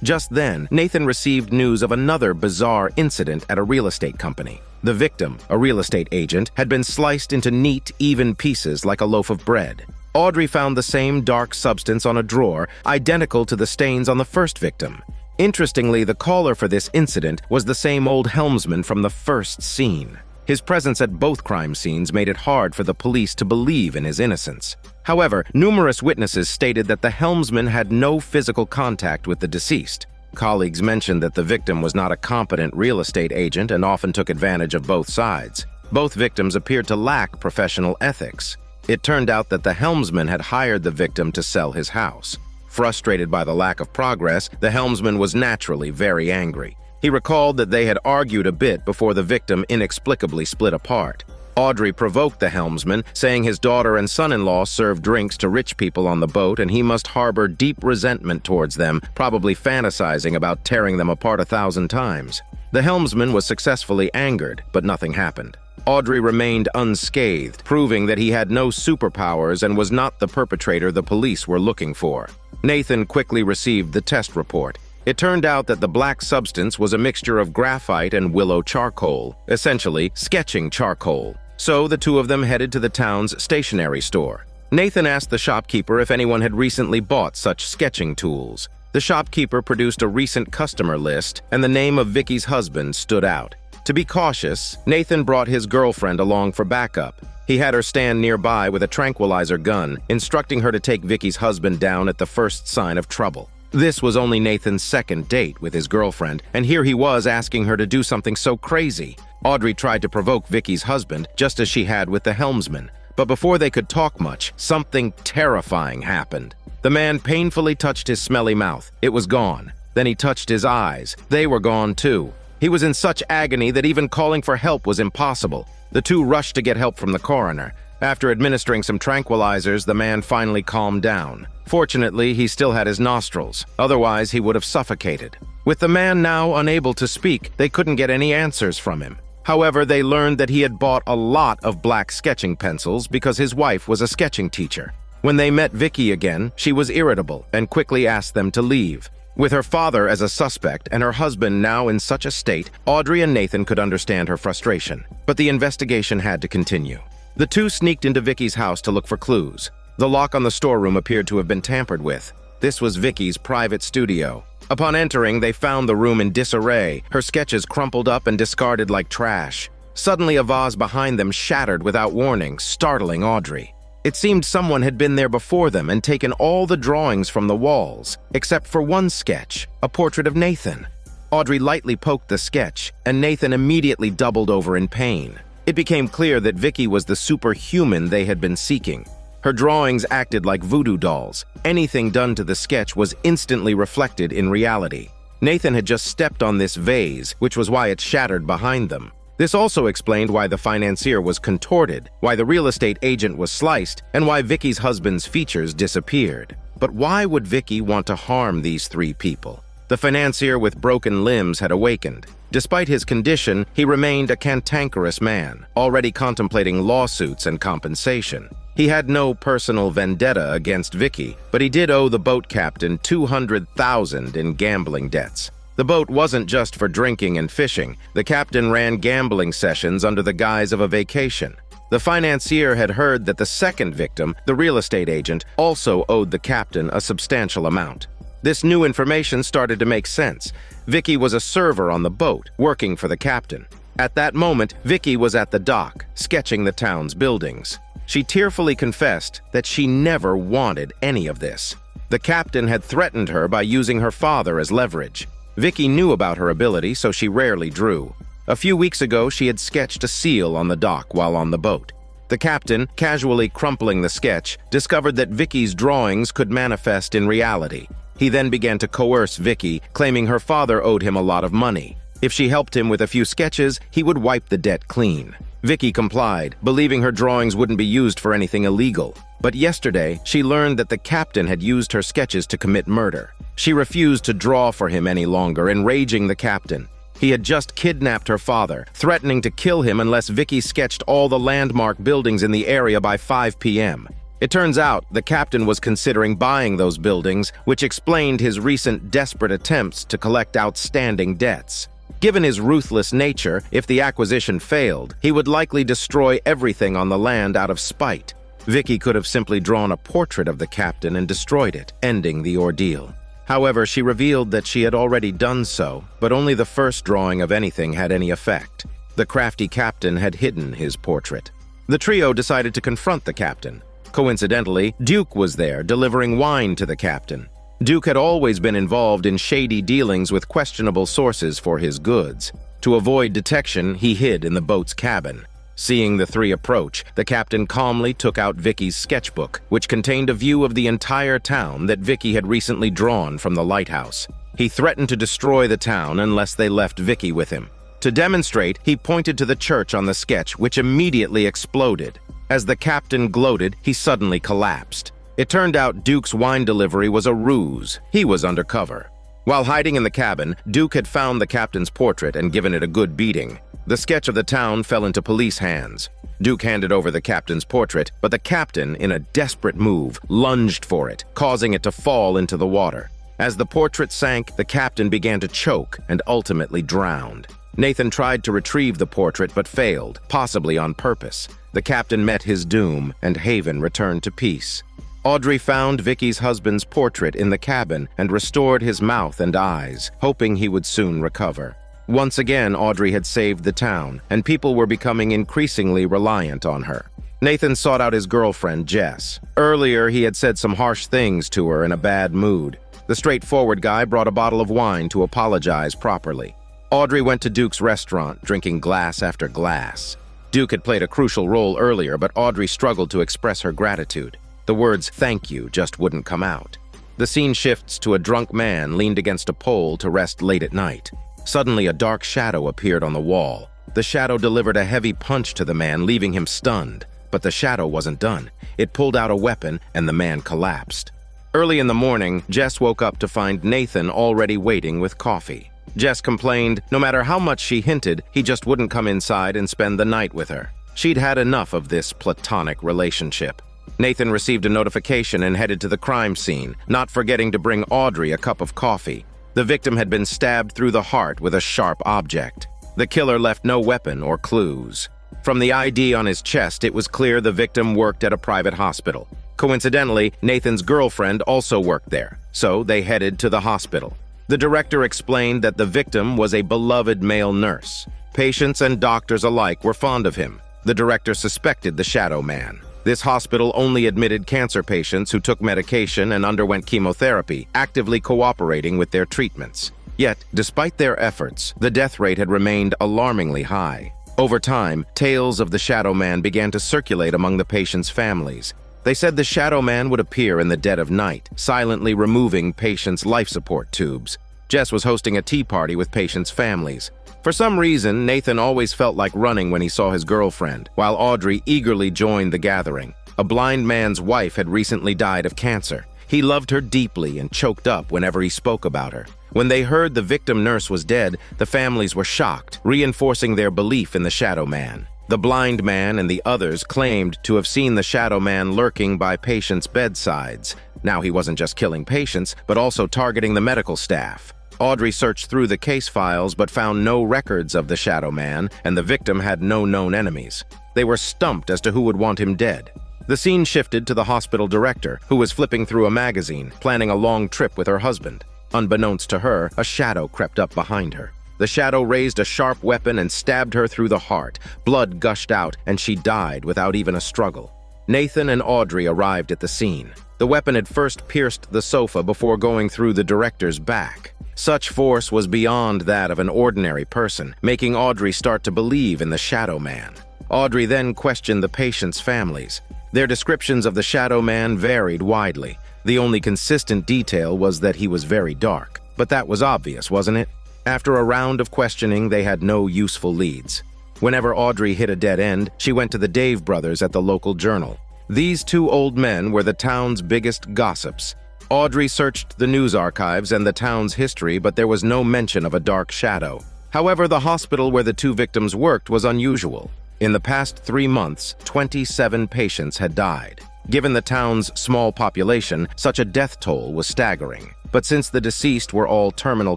Just then, Nathan received news of another bizarre incident at a real estate company. The victim, a real estate agent, had been sliced into neat, even pieces like a loaf of bread. Audrey found the same dark substance on a drawer, identical to the stains on the first victim. Interestingly, the caller for this incident was the same old helmsman from the first scene. His presence at both crime scenes made it hard for the police to believe in his innocence. However, numerous witnesses stated that the helmsman had no physical contact with the deceased. Colleagues mentioned that the victim was not a competent real estate agent and often took advantage of both sides. Both victims appeared to lack professional ethics. It turned out that the helmsman had hired the victim to sell his house. Frustrated by the lack of progress, the helmsman was naturally very angry. He recalled that they had argued a bit before the victim inexplicably split apart. Audrey provoked the helmsman, saying his daughter and son-in-law served drinks to rich people on the boat and he must harbor deep resentment towards them, probably fantasizing about tearing them apart 1,000 times. The helmsman was successfully angered, but nothing happened. Audrey remained unscathed, proving that he had no superpowers and was not the perpetrator the police were looking for. Nathan quickly received the test report. It turned out that the black substance was a mixture of graphite and willow charcoal, essentially sketching charcoal. So the 2 of them headed to the town's stationery store. Nathan asked the shopkeeper if anyone had recently bought such sketching tools. The shopkeeper produced a recent customer list, and the name of Vicky's husband stood out. To be cautious, Nathan brought his girlfriend along for backup. He had her stand nearby with a tranquilizer gun, instructing her to take Vicky's husband down at the first sign of trouble. This was only Nathan's second date with his girlfriend, and here he was asking her to do something so crazy. Audrey tried to provoke Vicky's husband, just as she had with the helmsman. But before they could talk much, something terrifying happened. The man painfully touched his smelly mouth. It was gone. Then he touched his eyes. They were gone too. He was in such agony that even calling for help was impossible. The 2 rushed to get help from the coroner. After administering some tranquilizers, the man finally calmed down. Fortunately, he still had his nostrils. Otherwise, he would have suffocated. With the man now unable to speak, they couldn't get any answers from him. However, they learned that he had bought a lot of black sketching pencils because his wife was a sketching teacher. When they met Vicky again, she was irritable and quickly asked them to leave. With her father as a suspect and her husband now in such a state, Audrey and Nathan could understand her frustration. But the investigation had to continue. The 2 sneaked into Vicky's house to look for clues. The lock on the storeroom appeared to have been tampered with. This was Vicky's private studio. Upon entering, they found the room in disarray, her sketches crumpled up and discarded like trash. Suddenly, a vase behind them shattered without warning, startling Audrey. It seemed someone had been there before them and taken all the drawings from the walls, except for one sketch, a portrait of Nathan. Audrey lightly poked the sketch, and Nathan immediately doubled over in pain. It became clear that Vicky was the superhuman they had been seeking. Her drawings acted like voodoo dolls. Anything done to the sketch was instantly reflected in reality. Nathan had just stepped on this vase, which was why it shattered behind them. This also explained why the financier was contorted, why the real estate agent was sliced, and why Vicky's husband's features disappeared. But why would Vicky want to harm these 3 people? The financier with broken limbs had awakened. Despite his condition, he remained a cantankerous man, already contemplating lawsuits and compensation. He had no personal vendetta against Vicky, but he did owe the boat captain $200,000 in gambling debts. The boat wasn't just for drinking and fishing. The captain ran gambling sessions under the guise of a vacation. The financier had heard that the second victim, the real estate agent, also owed the captain a substantial amount. This new information started to make sense. Vicky was a server on the boat, working for the captain. At that moment, Vicky was at the dock, sketching the town's buildings. She tearfully confessed that she never wanted any of this. The captain had threatened her by using her father as leverage. Vicky knew about her ability, so she rarely drew. A few weeks ago, she had sketched a seal on the dock while on the boat. The captain, casually crumpling the sketch, discovered that Vicky's drawings could manifest in reality. He then began to coerce Vicky, claiming her father owed him a lot of money. If she helped him with a few sketches, he would wipe the debt clean. Vicky complied, believing her drawings wouldn't be used for anything illegal. But yesterday, she learned that the captain had used her sketches to commit murder. She refused to draw for him any longer, enraging the captain. He had just kidnapped her father, threatening to kill him unless Vicky sketched all the landmark buildings in the area by 5 p.m. It turns out the captain was considering buying those buildings, which explained his recent desperate attempts to collect outstanding debts. Given his ruthless nature, if the acquisition failed, he would likely destroy everything on the land out of spite. Vicky could have simply drawn a portrait of the captain and destroyed it, ending the ordeal. However, she revealed that she had already done so, but only the first drawing of anything had any effect. The crafty captain had hidden his portrait. The trio decided to confront the captain. Coincidentally, Duke was there, delivering wine to the captain. Duke had always been involved in shady dealings with questionable sources for his goods. To avoid detection, he hid in the boat's cabin. Seeing the three approach, the captain calmly took out Vicky's sketchbook, which contained a view of the entire town that Vicky had recently drawn from the lighthouse. He threatened to destroy the town unless they left Vicky with him. To demonstrate, he pointed to the church on the sketch, which immediately exploded. As the captain gloated, he suddenly collapsed. It turned out Duke's wine delivery was a ruse. He was undercover. While hiding in the cabin, Duke had found the captain's portrait and given it a good beating. The sketch of the town fell into police hands. Duke handed over the captain's portrait, but the captain, in a desperate move, lunged for it, causing it to fall into the water. As the portrait sank, the captain began to choke and ultimately drowned. Nathan tried to retrieve the portrait but failed, possibly on purpose. The captain met his doom, and Haven returned to peace. Audrey found Vicky's husband's portrait in the cabin and restored his mouth and eyes, hoping he would soon recover. Once again, Audrey had saved the town, and people were becoming increasingly reliant on her. Nathan sought out his girlfriend, Jess. Earlier, he had said some harsh things to her in a bad mood. The straightforward guy brought a bottle of wine to apologize properly. Audrey went to Duke's restaurant, drinking glass after glass. Duke had played a crucial role earlier, but Audrey struggled to express her gratitude. The words "thank you" just wouldn't come out. The scene shifts to a drunk man leaned against a pole to rest late at night. Suddenly, a dark shadow appeared on the wall. The shadow delivered a heavy punch to the man, leaving him stunned. But the shadow wasn't done. It pulled out a weapon, and the man collapsed. Early in the morning, Jess woke up to find Nathan already waiting with coffee. Jess complained no matter how much she hinted, he just wouldn't come inside and spend the night with her. She'd had enough of this platonic relationship. Nathan received a notification and headed to the crime scene, not forgetting to bring Audrey a cup of coffee. The victim had been stabbed through the heart with a sharp object. The killer left no weapon or clues. From the ID on his chest, it was clear the victim worked at a private hospital. Coincidentally, Nathan's girlfriend also worked there, so they headed to the hospital. The director explained that the victim was a beloved male nurse. Patients and doctors alike were fond of him. The director suspected the Shadow Man. This hospital only admitted cancer patients who took medication and underwent chemotherapy, actively cooperating with their treatments. Yet, despite their efforts, the death rate had remained alarmingly high. Over time, tales of the Shadow Man began to circulate among the patients' families. They said the Shadow Man would appear in the dead of night, silently removing patients' life support tubes. Jess was hosting a tea party with patients' families. For some reason, Nathan always felt like running when he saw his girlfriend, while Audrey eagerly joined the gathering. A blind man's wife had recently died of cancer. He loved her deeply and choked up whenever he spoke about her. When they heard the victim nurse was dead, the families were shocked, reinforcing their belief in the Shadow Man. The blind man and the others claimed to have seen the Shadow Man lurking by patients' bedsides. Now he wasn't just killing patients, but also targeting the medical staff. Audrey searched through the case files but found no records of the Shadow Man, and the victim had no known enemies. They were stumped as to who would want him dead. The scene shifted to the hospital director, who was flipping through a magazine, planning a long trip with her husband. Unbeknownst to her, a shadow crept up behind her. The shadow raised a sharp weapon and stabbed her through the heart. Blood gushed out, and she died without even a struggle. Nathan and Audrey arrived at the scene. The weapon had first pierced the sofa before going through the director's back. Such force was beyond that of an ordinary person, making Audrey start to believe in the Shadow Man. Audrey then questioned the patients' families. Their descriptions of the Shadow Man varied widely. The only consistent detail was that he was very dark. But that was obvious, wasn't it? After a round of questioning, they had no useful leads. Whenever Audrey hit a dead end, she went to the Dave brothers at the local journal. These two old men were the town's biggest gossips. Audrey searched the news archives and the town's history, but there was no mention of a dark shadow. However, the hospital where the two victims worked was unusual. In the past 3 months, 27 patients had died. Given the town's small population, such a death toll was staggering. But since the deceased were all terminal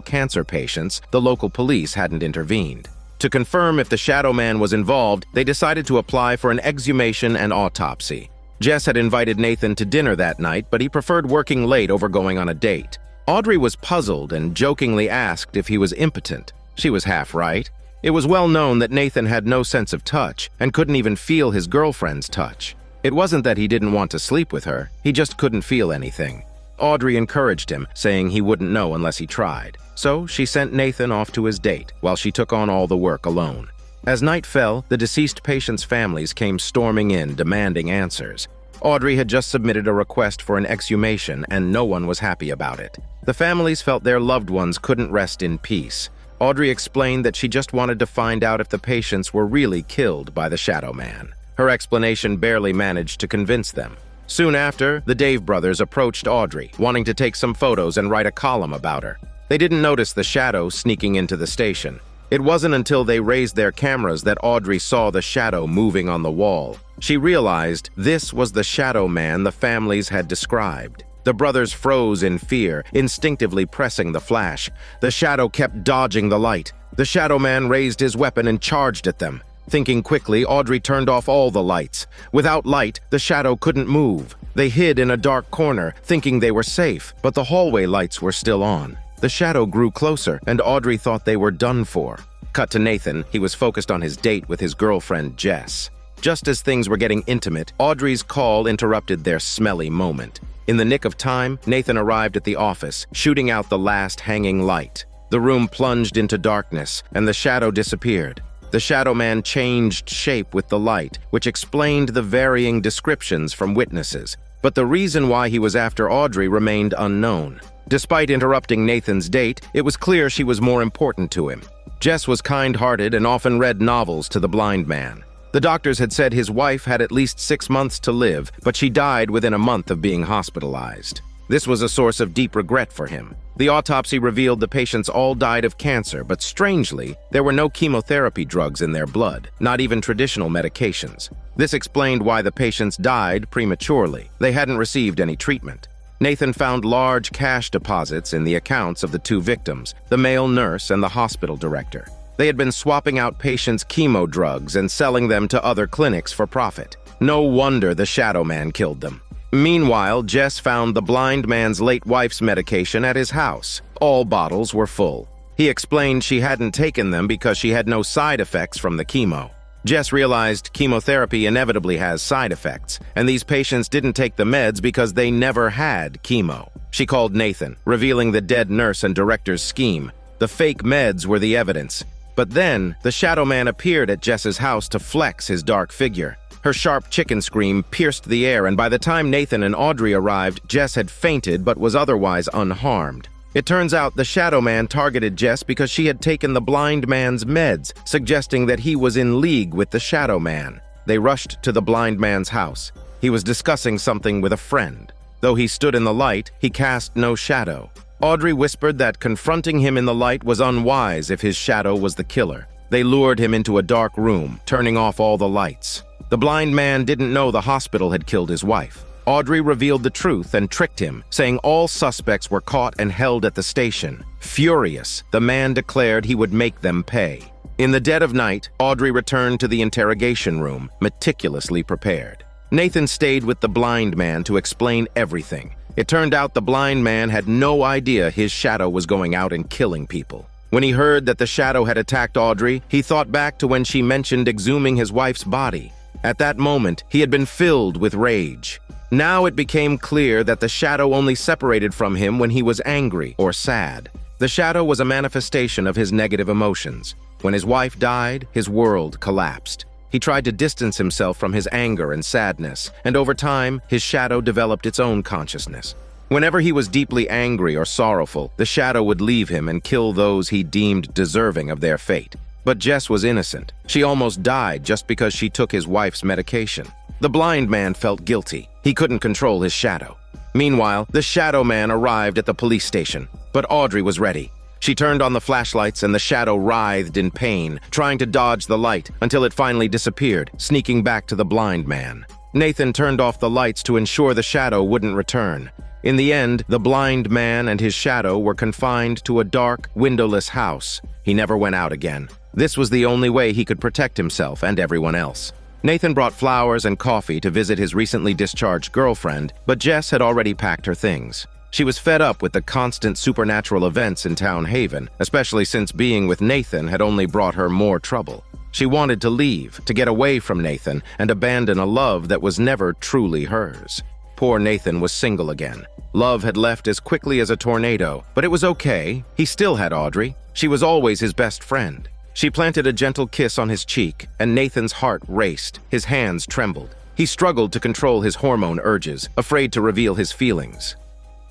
cancer patients, the local police hadn't intervened. To confirm if the Shadow Man was involved, they decided to apply for an exhumation and autopsy. Jess had invited Nathan to dinner that night, but he preferred working late over going on a date. Audrey was puzzled and jokingly asked if he was impotent. She was half right. It was well known that Nathan had no sense of touch and couldn't even feel his girlfriend's touch. It wasn't that he didn't want to sleep with her, he just couldn't feel anything. Audrey encouraged him, saying he wouldn't know unless he tried. So she sent Nathan off to his date, while she took on all the work alone. As night fell, the deceased patients' families came storming in, demanding answers. Audrey had just submitted a request for an exhumation, and no one was happy about it. The families felt their loved ones couldn't rest in peace. Audrey explained that she just wanted to find out if the patients were really killed by the Shadow Man. Her explanation barely managed to convince them. Soon after, the Dave brothers approached Audrey, wanting to take some photos and write a column about her. They didn't notice the shadow sneaking into the station. It wasn't until they raised their cameras that Audrey saw the shadow moving on the wall. She realized this was the Shadow Man the families had described. The brothers froze in fear, instinctively pressing the flash. The shadow kept dodging the light. The Shadow Man raised his weapon and charged at them. Thinking quickly, Audrey turned off all the lights. Without light, the shadow couldn't move. They hid in a dark corner, thinking they were safe, but the hallway lights were still on. The shadow grew closer, and Audrey thought they were done for. Cut to Nathan. He was focused on his date with his girlfriend, Jess. Just as things were getting intimate, Audrey's call interrupted their smelly moment. In the nick of time, Nathan arrived at the office, shooting out the last hanging light. The room plunged into darkness, and the shadow disappeared. The Shadow Man changed shape with the light, which explained the varying descriptions from witnesses. But the reason why he was after Audrey remained unknown. Despite interrupting Nathan's date, it was clear she was more important to him. Jess was kind-hearted and often read novels to the blind man. The doctors had said his wife had at least 6 months to live, but she died within a month of being hospitalized. This was a source of deep regret for him. The autopsy revealed the patients all died of cancer, but strangely, there were no chemotherapy drugs in their blood, not even traditional medications. This explained why the patients died prematurely. They hadn't received any treatment. Nathan found large cash deposits in the accounts of the two victims, the male nurse and the hospital director. They had been swapping out patients' chemo drugs and selling them to other clinics for profit. No wonder the Shadow Man killed them. Meanwhile, Jess found the blind man's late wife's medication at his house. All bottles were full. He explained she hadn't taken them because she had no side effects from the chemo. Jess realized chemotherapy inevitably has side effects, and these patients didn't take the meds because they never had chemo. She called Nathan, revealing the dead nurse and director's scheme. The fake meds were the evidence. But then, the Shadow Man appeared at Jess's house to flex his dark figure. Her sharp chicken scream pierced the air, and by the time Nathan and Audrey arrived, Jess had fainted but was otherwise unharmed. It turns out the Shadow Man targeted Jess because she had taken the blind man's meds, suggesting that he was in league with the Shadow Man. They rushed to the blind man's house. He was discussing something with a friend. Though he stood in the light, he cast no shadow. Audrey whispered that confronting him in the light was unwise if his shadow was the killer. They lured him into a dark room, turning off all the lights. The blind man didn't know the hospital had killed his wife. Audrey revealed the truth and tricked him, saying all suspects were caught and held at the station. Furious, the man declared he would make them pay. In the dead of night, Audrey returned to the interrogation room, meticulously prepared. Nathan stayed with the blind man to explain everything. It turned out the blind man had no idea his shadow was going out and killing people. When he heard that the shadow had attacked Audrey, he thought back to when she mentioned exhuming his wife's body. At that moment, he had been filled with rage. Now it became clear that the shadow only separated from him when he was angry or sad. The shadow was a manifestation of his negative emotions. When his wife died, his world collapsed. He tried to distance himself from his anger and sadness, and over time, his shadow developed its own consciousness. Whenever he was deeply angry or sorrowful, the shadow would leave him and kill those he deemed deserving of their fate. But Jess was innocent. She almost died just because she took his wife's medication. The blind man felt guilty. He couldn't control his shadow. Meanwhile, the shadow man arrived at the police station, but Audrey was ready. She turned on the flashlights and the shadow writhed in pain, trying to dodge the light until it finally disappeared, sneaking back to the blind man. Nathan turned off the lights to ensure the shadow wouldn't return. In the end, the blind man and his shadow were confined to a dark, windowless house. He never went out again. This was the only way he could protect himself and everyone else. Nathan brought flowers and coffee to visit his recently discharged girlfriend, but Jess had already packed her things. She was fed up with the constant supernatural events in Town Haven, especially since being with Nathan had only brought her more trouble. She wanted to leave, to get away from Nathan, and abandon a love that was never truly hers. Poor Nathan was single again. Love had left as quickly as a tornado, but it was okay. He still had Audrey. She was always his best friend. She planted a gentle kiss on his cheek, and Nathan's heart raced. His hands trembled. He struggled to control his hormone urges, afraid to reveal his feelings.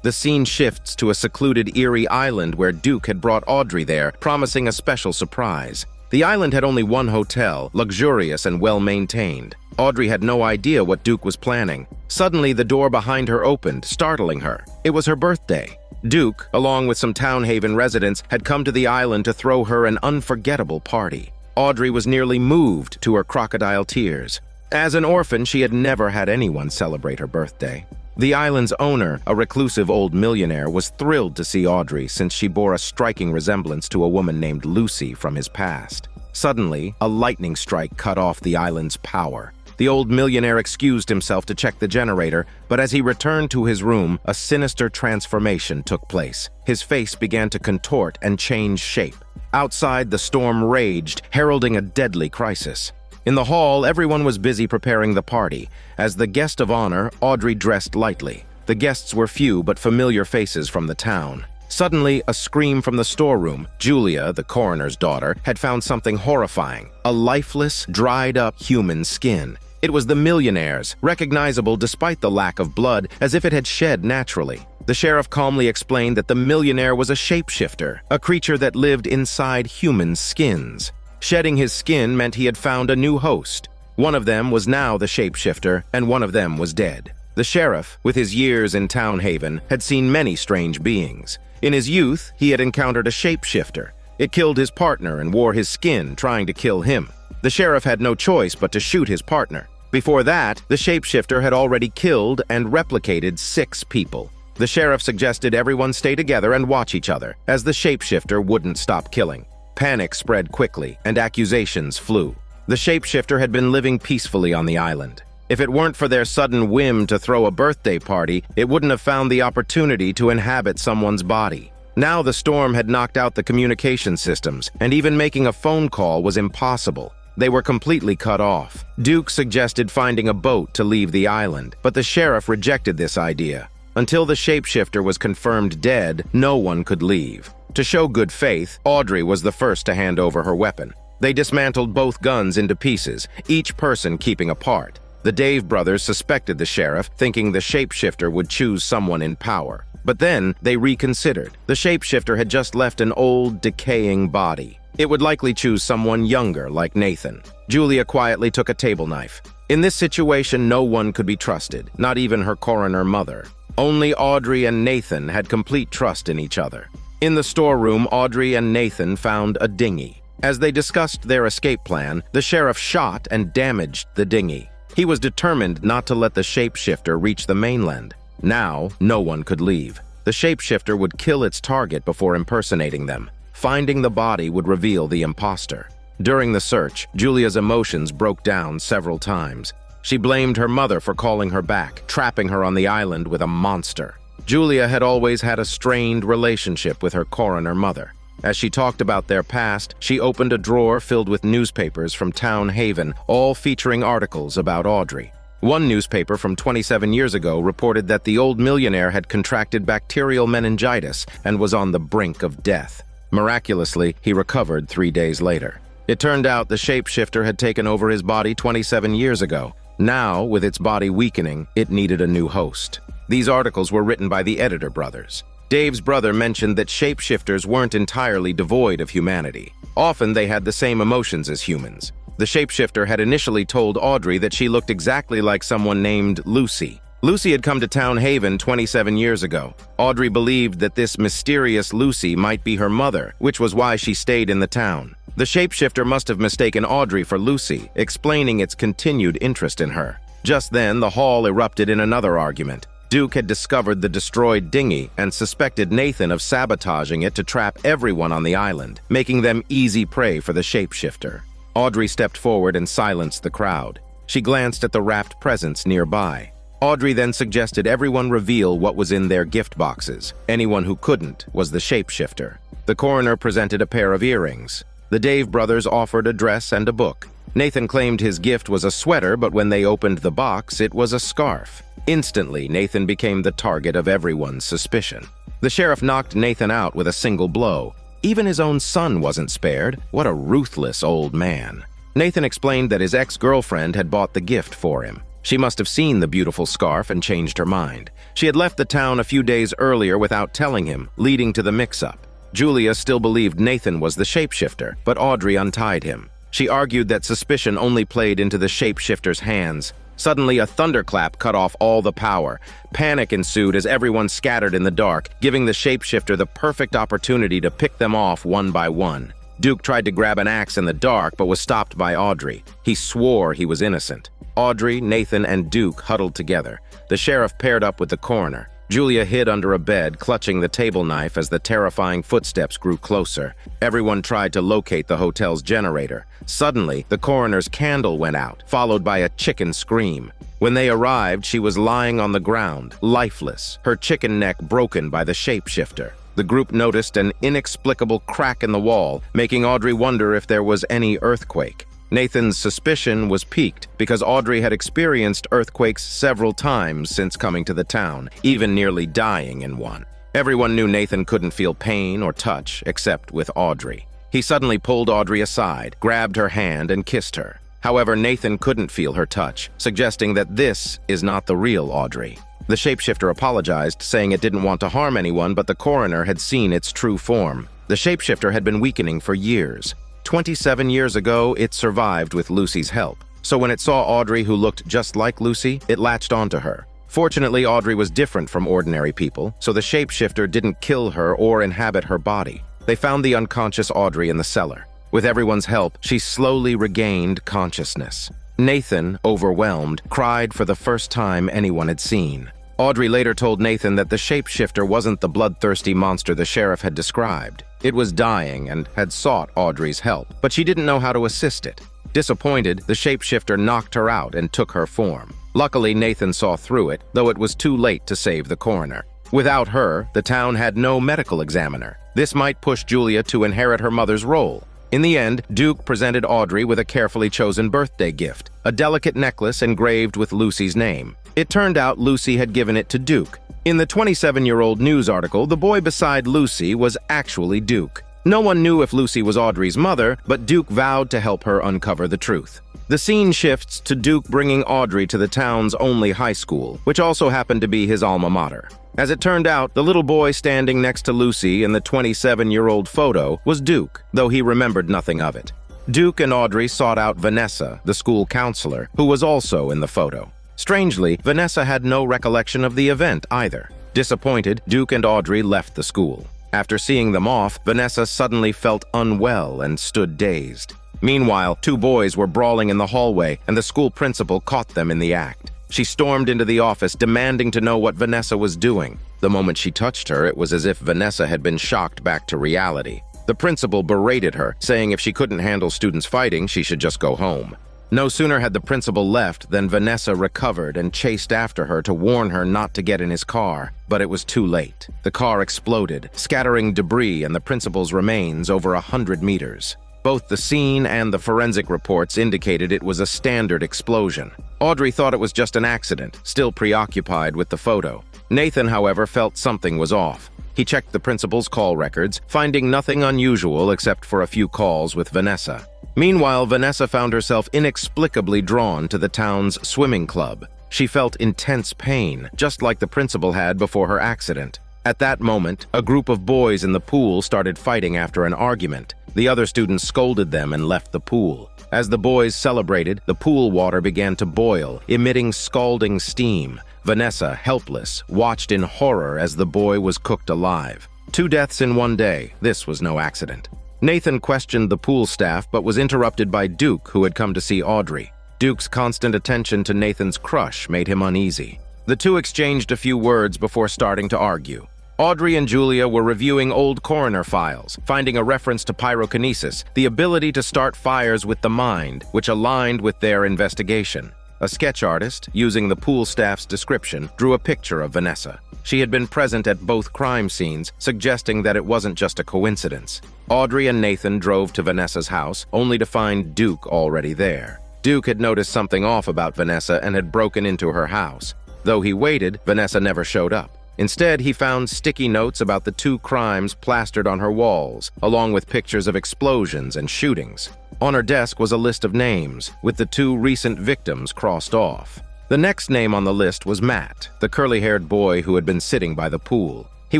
The scene shifts to a secluded, eerie island where Duke had brought Audrey there, promising a special surprise. The island had only one hotel, luxurious and well-maintained. Audrey had no idea what Duke was planning. Suddenly, the door behind her opened, startling her. It was her birthday. Duke, along with some Town Haven residents, had come to the island to throw her an unforgettable party. Audrey was nearly moved to her crocodile tears. As an orphan, she had never had anyone celebrate her birthday. The island's owner, a reclusive old millionaire, was thrilled to see Audrey since she bore a striking resemblance to a woman named Lucy from his past. Suddenly, a lightning strike cut off the island's power. The old millionaire excused himself to check the generator, but as he returned to his room, a sinister transformation took place. His face began to contort and change shape. Outside, the storm raged, heralding a deadly crisis. In the hall, everyone was busy preparing the party. As the guest of honor, Audrey dressed lightly. The guests were few but familiar faces from the town. Suddenly, a scream from the storeroom. Julia, the coroner's daughter, had found something horrifying: a lifeless, dried-up human skin. It was the millionaire's, recognizable despite the lack of blood, as if it had shed naturally. The sheriff calmly explained that the millionaire was a shapeshifter, a creature that lived inside human skins. Shedding his skin meant he had found a new host. One of them was now the shapeshifter, and one of them was dead. The sheriff, with his years in Town Haven, had seen many strange beings. In his youth, he had encountered a shapeshifter. It killed his partner and wore his skin, trying to kill him. The sheriff had no choice but to shoot his partner. Before that, the shapeshifter had already killed and replicated 6 people. The sheriff suggested everyone stay together and watch each other, as the shapeshifter wouldn't stop killing. Panic spread quickly, and accusations flew. The shapeshifter had been living peacefully on the island. If it weren't for their sudden whim to throw a birthday party, it wouldn't have found the opportunity to inhabit someone's body. Now the storm had knocked out the communication systems, and even making a phone call was impossible. They were completely cut off. Duke suggested finding a boat to leave the island, but the sheriff rejected this idea. Until the shapeshifter was confirmed dead, no one could leave. To show good faith, Audrey was the first to hand over her weapon. They dismantled both guns into pieces, each person keeping a part. The Dave brothers suspected the sheriff, thinking the shapeshifter would choose someone in power. But then they reconsidered. The shapeshifter had just left an old, decaying body. It would likely choose someone younger, like Nathan. Julia quietly took a table knife. In this situation, no one could be trusted, not even her coroner mother. Only Audrey and Nathan had complete trust in each other. In the storeroom, Audrey and Nathan found a dinghy. As they discussed their escape plan, the sheriff shot and damaged the dinghy. He was determined not to let the shapeshifter reach the mainland. Now, no one could leave. The shapeshifter would kill its target before impersonating them. Finding the body would reveal the imposter. During the search, Julia's emotions broke down several times. She blamed her mother for calling her back, trapping her on the island with a monster. Julia had always had a strained relationship with her coroner mother. As she talked about their past, she opened a drawer filled with newspapers from Town Haven, all featuring articles about Audrey. One newspaper from 27 years ago reported that the old millionaire had contracted bacterial meningitis and was on the brink of death. Miraculously, he recovered 3 days later. It turned out the shapeshifter had taken over his body 27 years ago. Now, with its body weakening, it needed a new host. These articles were written by the editor brothers. Dave's brother mentioned that shapeshifters weren't entirely devoid of humanity. Often they had the same emotions as humans. The shapeshifter had initially told Audrey that she looked exactly like someone named Lucy. Lucy had come to Town Haven 27 years ago. Audrey believed that this mysterious Lucy might be her mother, which was why she stayed in the town. The shapeshifter must have mistaken Audrey for Lucy, explaining its continued interest in her. Just then, the hall erupted in another argument. Duke had discovered the destroyed dinghy and suspected Nathan of sabotaging it to trap everyone on the island, making them easy prey for the shapeshifter. Audrey stepped forward and silenced the crowd. She glanced at the wrapped presents nearby. Audrey then suggested everyone reveal what was in their gift boxes. Anyone who couldn't was the shapeshifter. The coroner presented a pair of earrings. The Dave brothers offered a dress and a book. Nathan claimed his gift was a sweater, but when they opened the box, it was a scarf. Instantly, Nathan became the target of everyone's suspicion. The sheriff knocked Nathan out with a single blow. Even his own son wasn't spared. What a ruthless old man. Nathan explained that his ex-girlfriend had bought the gift for him. She must have seen the beautiful scarf and changed her mind. She had left the town a few days earlier without telling him, leading to the mix-up. Julia still believed Nathan was the shapeshifter, but Audrey untied him. She argued that suspicion only played into the shapeshifter's hands. Suddenly, a thunderclap cut off all the power. Panic ensued as everyone scattered in the dark, giving the shapeshifter the perfect opportunity to pick them off one by one. Duke tried to grab an axe in the dark, but was stopped by Audrey. He swore he was innocent. Audrey, Nathan, and Duke huddled together. The sheriff paired up with the coroner. Julia hid under a bed, clutching the table knife as the terrifying footsteps grew closer. Everyone tried to locate the hotel's generator. Suddenly, the coroner's candle went out, followed by a chicken scream. When they arrived, she was lying on the ground, lifeless, her chicken neck broken by the shapeshifter. The group noticed an inexplicable crack in the wall, making Audrey wonder if there was any earthquake. Nathan's suspicion was piqued because Audrey had experienced earthquakes several times since coming to the town, even nearly dying in one. Everyone knew Nathan couldn't feel pain or touch, except with Audrey. He suddenly pulled Audrey aside, grabbed her hand, and kissed her. However, Nathan couldn't feel her touch, suggesting that this is not the real Audrey. The shapeshifter apologized, saying it didn't want to harm anyone, but the coroner had seen its true form. The shapeshifter had been weakening for years. 27 years ago, it survived with Lucy's help. So when it saw Audrey, who looked just like Lucy, it latched onto her. Fortunately, Audrey was different from ordinary people, so the shapeshifter didn't kill her or inhabit her body. They found the unconscious Audrey in the cellar. With everyone's help, she slowly regained consciousness. Nathan, overwhelmed, cried for the first time anyone had seen. Audrey later told Nathan that the shapeshifter wasn't the bloodthirsty monster the sheriff had described. It was dying and had sought Audrey's help, but she didn't know how to assist it. Disappointed, the shapeshifter knocked her out and took her form. Luckily, Nathan saw through it, though it was too late to save the coroner. Without her, the town had no medical examiner. This might push Julia to inherit her mother's role. In the end, Duke presented Audrey with a carefully chosen birthday gift, a delicate necklace engraved with Lucy's name. It turned out Lucy had given it to Duke. In the 27-year-old news article, the boy beside Lucy was actually Duke. No one knew if Lucy was Audrey's mother, but Duke vowed to help her uncover the truth. The scene shifts to Duke bringing Audrey to the town's only high school, which also happened to be his alma mater. As it turned out, the little boy standing next to Lucy in the 27-year-old photo was Duke, though he remembered nothing of it. Duke and Audrey sought out Vanessa, the school counselor, who was also in the photo. Strangely, Vanessa had no recollection of the event either. Disappointed, Duke and Audrey left the school. After seeing them off, Vanessa suddenly felt unwell and stood dazed. Meanwhile, two boys were brawling in the hallway, and the school principal caught them in the act. She stormed into the office, demanding to know what Vanessa was doing. The moment she touched her, it was as if Vanessa had been shocked back to reality. The principal berated her, saying if she couldn't handle students fighting, she should just go home. No sooner had the principal left than Vanessa recovered and chased after her to warn her not to get in his car, but it was too late. The car exploded, scattering debris and the principal's remains over 100 meters. Both the scene and the forensic reports indicated it was a standard explosion. Audrey thought it was just an accident, still preoccupied with the photo. Nathan, however, felt something was off. He checked the principal's call records, finding nothing unusual except for a few calls with Vanessa. Meanwhile, Vanessa found herself inexplicably drawn to the town's swimming club. She felt intense pain, just like the principal had before her accident. At that moment, a group of boys in the pool started fighting after an argument. The other students scolded them and left the pool. As the boys celebrated, the pool water began to boil, emitting scalding steam. Vanessa, helpless, watched in horror as the boy was cooked alive. 2 deaths in one day. This was no accident. Nathan questioned the pool staff but was interrupted by Duke, who had come to see Audrey. Duke's constant attention to Nathan's crush made him uneasy. The two exchanged a few words before starting to argue. Audrey and Julia were reviewing old coroner files, finding a reference to pyrokinesis, the ability to start fires with the mind, which aligned with their investigation. A sketch artist, using the pool staff's description, drew a picture of Vanessa. She had been present at both crime scenes, suggesting that it wasn't just a coincidence. Audrey and Nathan drove to Vanessa's house, only to find Duke already there. Duke had noticed something off about Vanessa and had broken into her house. Though he waited, Vanessa never showed up. Instead, he found sticky notes about the 2 crimes plastered on her walls, along with pictures of explosions and shootings. On her desk was a list of names, with the 2 recent victims crossed off. The next name on the list was Matt, the curly-haired boy who had been sitting by the pool. He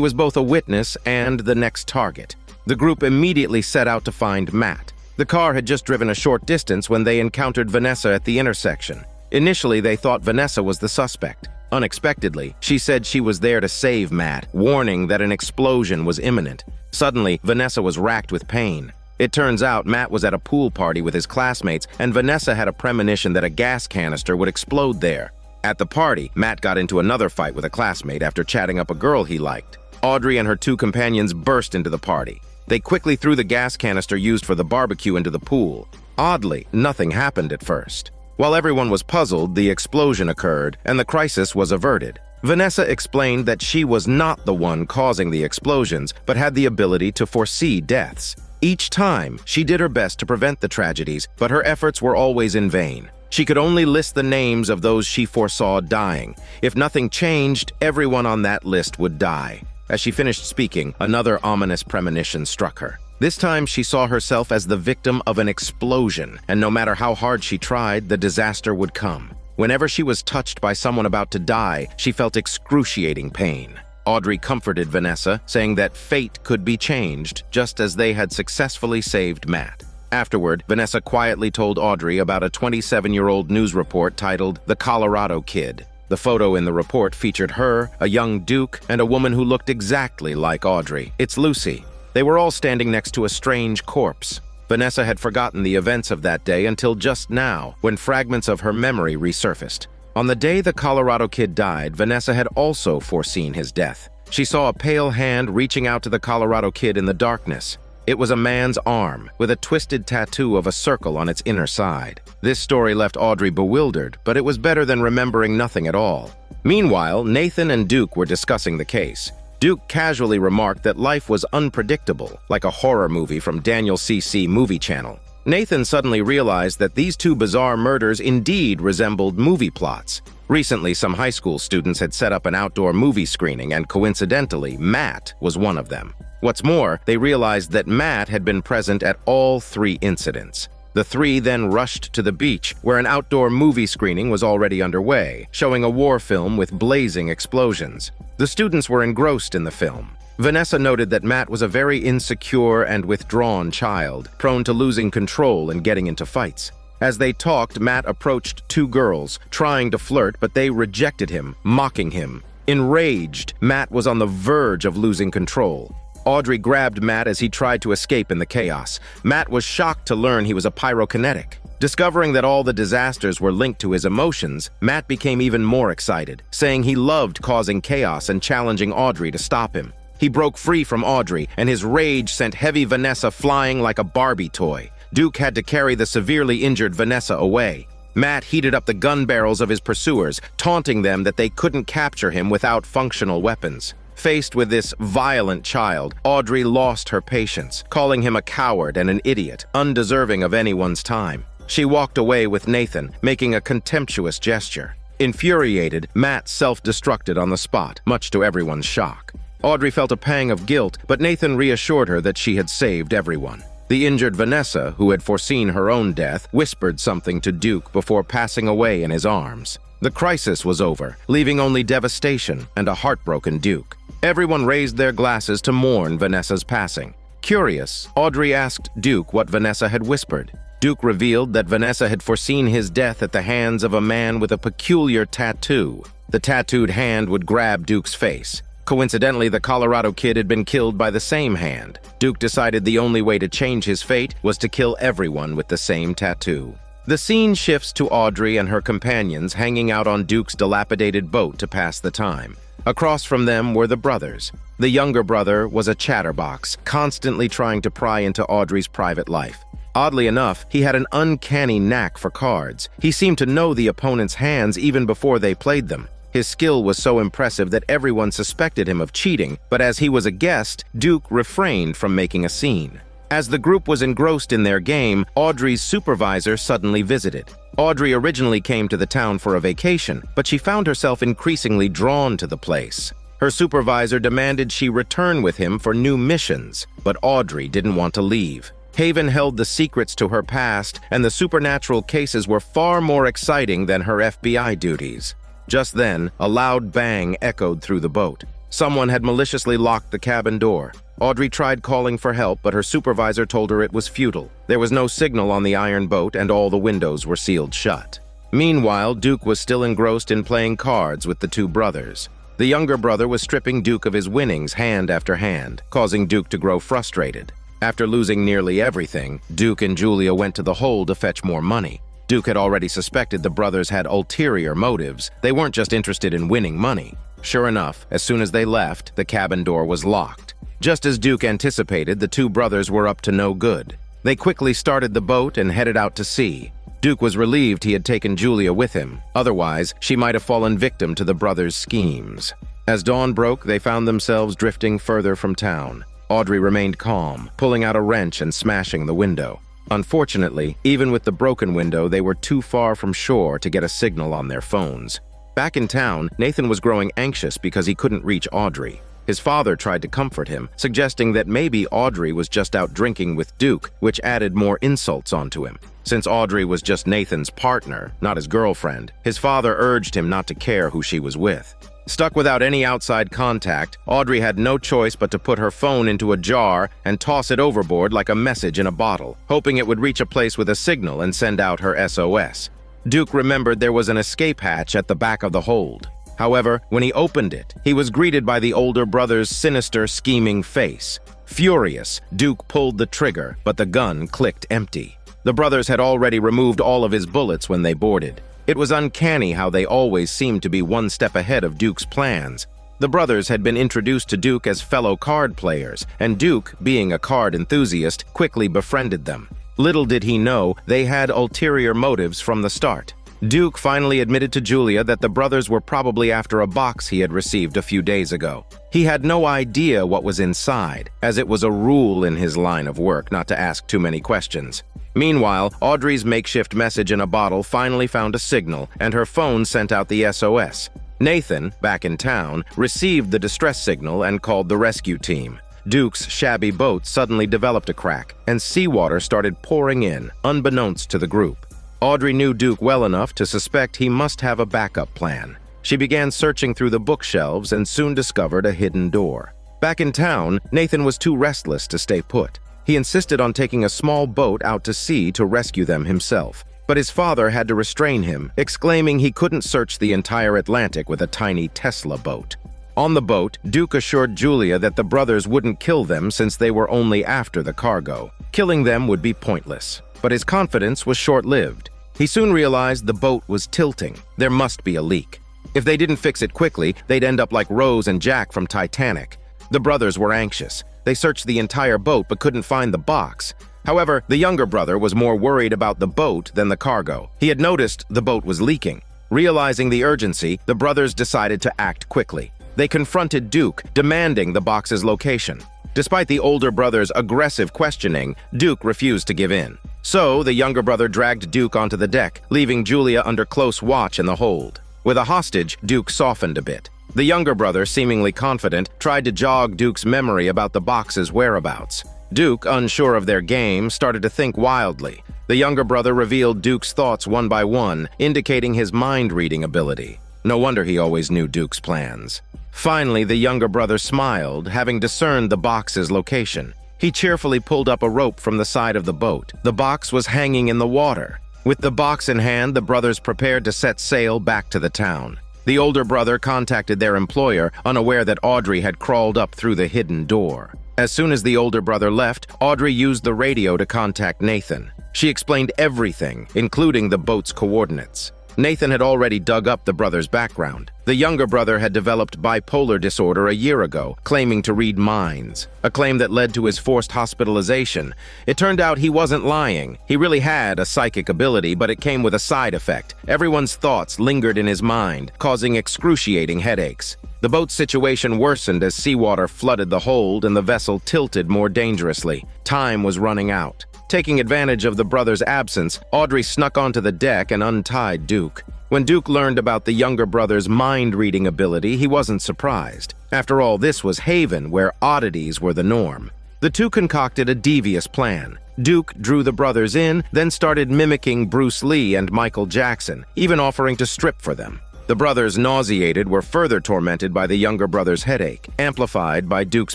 was both a witness and the next target. The group immediately set out to find Matt. The car had just driven a short distance when they encountered Vanessa at the intersection. Initially, they thought Vanessa was the suspect. Unexpectedly, she said she was there to save Matt, warning that an explosion was imminent. Suddenly, Vanessa was racked with pain. It turns out Matt was at a pool party with his classmates, and Vanessa had a premonition that a gas canister would explode there. At the party, Matt got into another fight with a classmate after chatting up a girl he liked. Audrey and her 2 companions burst into the party. They quickly threw the gas canister used for the barbecue into the pool. Oddly, nothing happened at first. While everyone was puzzled, the explosion occurred, and the crisis was averted. Vanessa explained that she was not the one causing the explosions, but had the ability to foresee deaths. Each time, she did her best to prevent the tragedies, but her efforts were always in vain. She could only list the names of those she foresaw dying. If nothing changed, everyone on that list would die. As she finished speaking, another ominous premonition struck her. This time, she saw herself as the victim of an explosion, and no matter how hard she tried, the disaster would come. Whenever she was touched by someone about to die, she felt excruciating pain. Audrey comforted Vanessa, saying that fate could be changed, just as they had successfully saved Matt. Afterward, Vanessa quietly told Audrey about a 27-year-old news report titled "The Colorado Kid." The photo in the report featured her, a young Duke, and a woman who looked exactly like Audrey. It's Lucy. They were all standing next to a strange corpse. Vanessa had forgotten the events of that day until just now, when fragments of her memory resurfaced. On the day the Colorado Kid died, Vanessa had also foreseen his death. She saw a pale hand reaching out to the Colorado Kid in the darkness. It was a man's arm, with a twisted tattoo of a circle on its inner side. This story left Audrey bewildered, but it was better than remembering nothing at all. Meanwhile, Nathan and Duke were discussing the case. Duke casually remarked that life was unpredictable, like a horror movie from Daniel C.C. Movie Channel. Nathan suddenly realized that these 2 bizarre murders indeed resembled movie plots. Recently, some high school students had set up an outdoor movie screening, and coincidentally, Matt was one of them. What's more, they realized that Matt had been present at all 3 incidents. The 3 then rushed to the beach, where an outdoor movie screening was already underway, showing a war film with blazing explosions. The students were engrossed in the film. Vanessa noted that Matt was a very insecure and withdrawn child, prone to losing control and getting into fights. As they talked, Matt approached 2 girls, trying to flirt, but they rejected him, mocking him. Enraged, Matt was on the verge of losing control. Audrey grabbed Matt as he tried to escape in the chaos. Matt was shocked to learn he was a pyrokinetic. Discovering that all the disasters were linked to his emotions, Matt became even more excited, saying he loved causing chaos and challenging Audrey to stop him. He broke free from Audrey, and his rage sent heavy Vanessa flying like a Barbie toy. Duke had to carry the severely injured Vanessa away. Matt heated up the gun barrels of his pursuers, taunting them that they couldn't capture him without functional weapons. Faced with this violent child, Audrey lost her patience, calling him a coward and an idiot, undeserving of anyone's time. She walked away with Nathan, making a contemptuous gesture. Infuriated, Matt self-destructed on the spot, much to everyone's shock. Audrey felt a pang of guilt, but Nathan reassured her that she had saved everyone. The injured Vanessa, who had foreseen her own death, whispered something to Duke before passing away in his arms. The crisis was over, leaving only devastation and a heartbroken Duke. Everyone raised their glasses to mourn Vanessa's passing. Curious, Audrey asked Duke what Vanessa had whispered. Duke revealed that Vanessa had foreseen his death at the hands of a man with a peculiar tattoo. The tattooed hand would grab Duke's face. Coincidentally, the Colorado kid had been killed by the same hand. Duke decided the only way to change his fate was to kill everyone with the same tattoo. The scene shifts to Audrey and her companions hanging out on Duke's dilapidated boat to pass the time. Across from them were the brothers. The younger brother was a chatterbox, constantly trying to pry into Audrey's private life. Oddly enough, he had an uncanny knack for cards. He seemed to know the opponent's hands even before they played them. His skill was so impressive that everyone suspected him of cheating, but as he was a guest, Duke refrained from making a scene. As the group was engrossed in their game, Audrey's supervisor suddenly visited. Audrey originally came to the town for a vacation, but she found herself increasingly drawn to the place. Her supervisor demanded she return with him for new missions, but Audrey didn't want to leave. Haven held the secrets to her past, and the supernatural cases were far more exciting than her FBI duties. Just then, a loud bang echoed through the boat. Someone had maliciously locked the cabin door. Audrey tried calling for help, but her supervisor told her it was futile. There was no signal on the iron boat, and all the windows were sealed shut. Meanwhile, Duke was still engrossed in playing cards with the two brothers. The younger brother was stripping Duke of his winnings hand after hand, causing Duke to grow frustrated. After losing nearly everything, Duke and Julia went to the hold to fetch more money. Duke had already suspected the brothers had ulterior motives. They weren't just interested in winning money. Sure enough, as soon as they left, the cabin door was locked. Just as Duke anticipated, the two brothers were up to no good. They quickly started the boat and headed out to sea. Duke was relieved he had taken Julia with him. Otherwise, she might have fallen victim to the brothers' schemes. As dawn broke, they found themselves drifting further from town. Audrey remained calm, pulling out a wrench and smashing the window. Unfortunately, even with the broken window, they were too far from shore to get a signal on their phones. Back in town, Nathan was growing anxious because he couldn't reach Audrey. His father tried to comfort him, suggesting that maybe Audrey was just out drinking with Duke, which added more insults onto him. Since Audrey was just Nathan's partner, not his girlfriend, his father urged him not to care who she was with. Stuck without any outside contact, Audrey had no choice but to put her phone into a jar and toss it overboard like a message in a bottle, hoping it would reach a place with a signal and send out her SOS. Duke remembered there was an escape hatch at the back of the hold. However, when he opened it, he was greeted by the older brother's sinister, scheming face. Furious, Duke pulled the trigger, but the gun clicked empty. The brothers had already removed all of his bullets when they boarded. It was uncanny how they always seemed to be one step ahead of Duke's plans. The brothers had been introduced to Duke as fellow card players, and Duke, being a card enthusiast, quickly befriended them. Little did he know, they had ulterior motives from the start. Duke finally admitted to Julia that the brothers were probably after a box he had received a few days ago. He had no idea what was inside, as it was a rule in his line of work not to ask too many questions. Meanwhile, Audrey's makeshift message in a bottle finally found a signal, and her phone sent out the SOS. Nathan, back in town, received the distress signal and called the rescue team. Duke's shabby boat suddenly developed a crack, and seawater started pouring in, unbeknownst to the group. Audrey knew Duke well enough to suspect he must have a backup plan. She began searching through the bookshelves and soon discovered a hidden door. Back in town, Nathan was too restless to stay put. He insisted on taking a small boat out to sea to rescue them himself. But his father had to restrain him, exclaiming he couldn't search the entire Atlantic with a tiny Tesla boat. On the boat, Duke assured Julia that the brothers wouldn't kill them since they were only after the cargo. Killing them would be pointless. But his confidence was short-lived. He soon realized the boat was tilting. There must be a leak. If they didn't fix it quickly, they'd end up like Rose and Jack from Titanic. The brothers were anxious. They searched the entire boat but couldn't find the box. However, the younger brother was more worried about the boat than the cargo. He had noticed the boat was leaking. Realizing the urgency, the brothers decided to act quickly. They confronted Duke, demanding the box's location. Despite the older brother's aggressive questioning, Duke refused to give in. So, the younger brother dragged Duke onto the deck, leaving Julia under close watch in the hold. With a hostage, Duke softened a bit. The younger brother, seemingly confident, tried to jog Duke's memory about the box's whereabouts. Duke, unsure of their game, started to think wildly. The younger brother revealed Duke's thoughts one by one, indicating his mind-reading ability. No wonder he always knew Duke's plans. Finally, the younger brother smiled, having discerned the box's location. He cheerfully pulled up a rope from the side of the boat. The box was hanging in the water. With the box in hand, the brothers prepared to set sail back to the town. The older brother contacted their employer, unaware that Audrey had crawled up through the hidden door. As soon as the older brother left, Audrey used the radio to contact Nathan. She explained everything, including the boat's coordinates. Nathan had already dug up the brother's background. The younger brother had developed bipolar disorder a year ago, claiming to read minds, a claim that led to his forced hospitalization. It turned out he wasn't lying. He really had a psychic ability, but it came with a side effect. Everyone's thoughts lingered in his mind, causing excruciating headaches. The boat's situation worsened as seawater flooded the hold and the vessel tilted more dangerously. Time was running out. Taking advantage of the brother's absence, Audrey snuck onto the deck and untied Duke. When Duke learned about the younger brother's mind-reading ability, he wasn't surprised. After all, this was Haven, where oddities were the norm. The two concocted a devious plan. Duke drew the brothers in, then started mimicking Bruce Lee and Michael Jackson, even offering to strip for them. The brothers, nauseated, were further tormented by the younger brother's headache, amplified by Duke's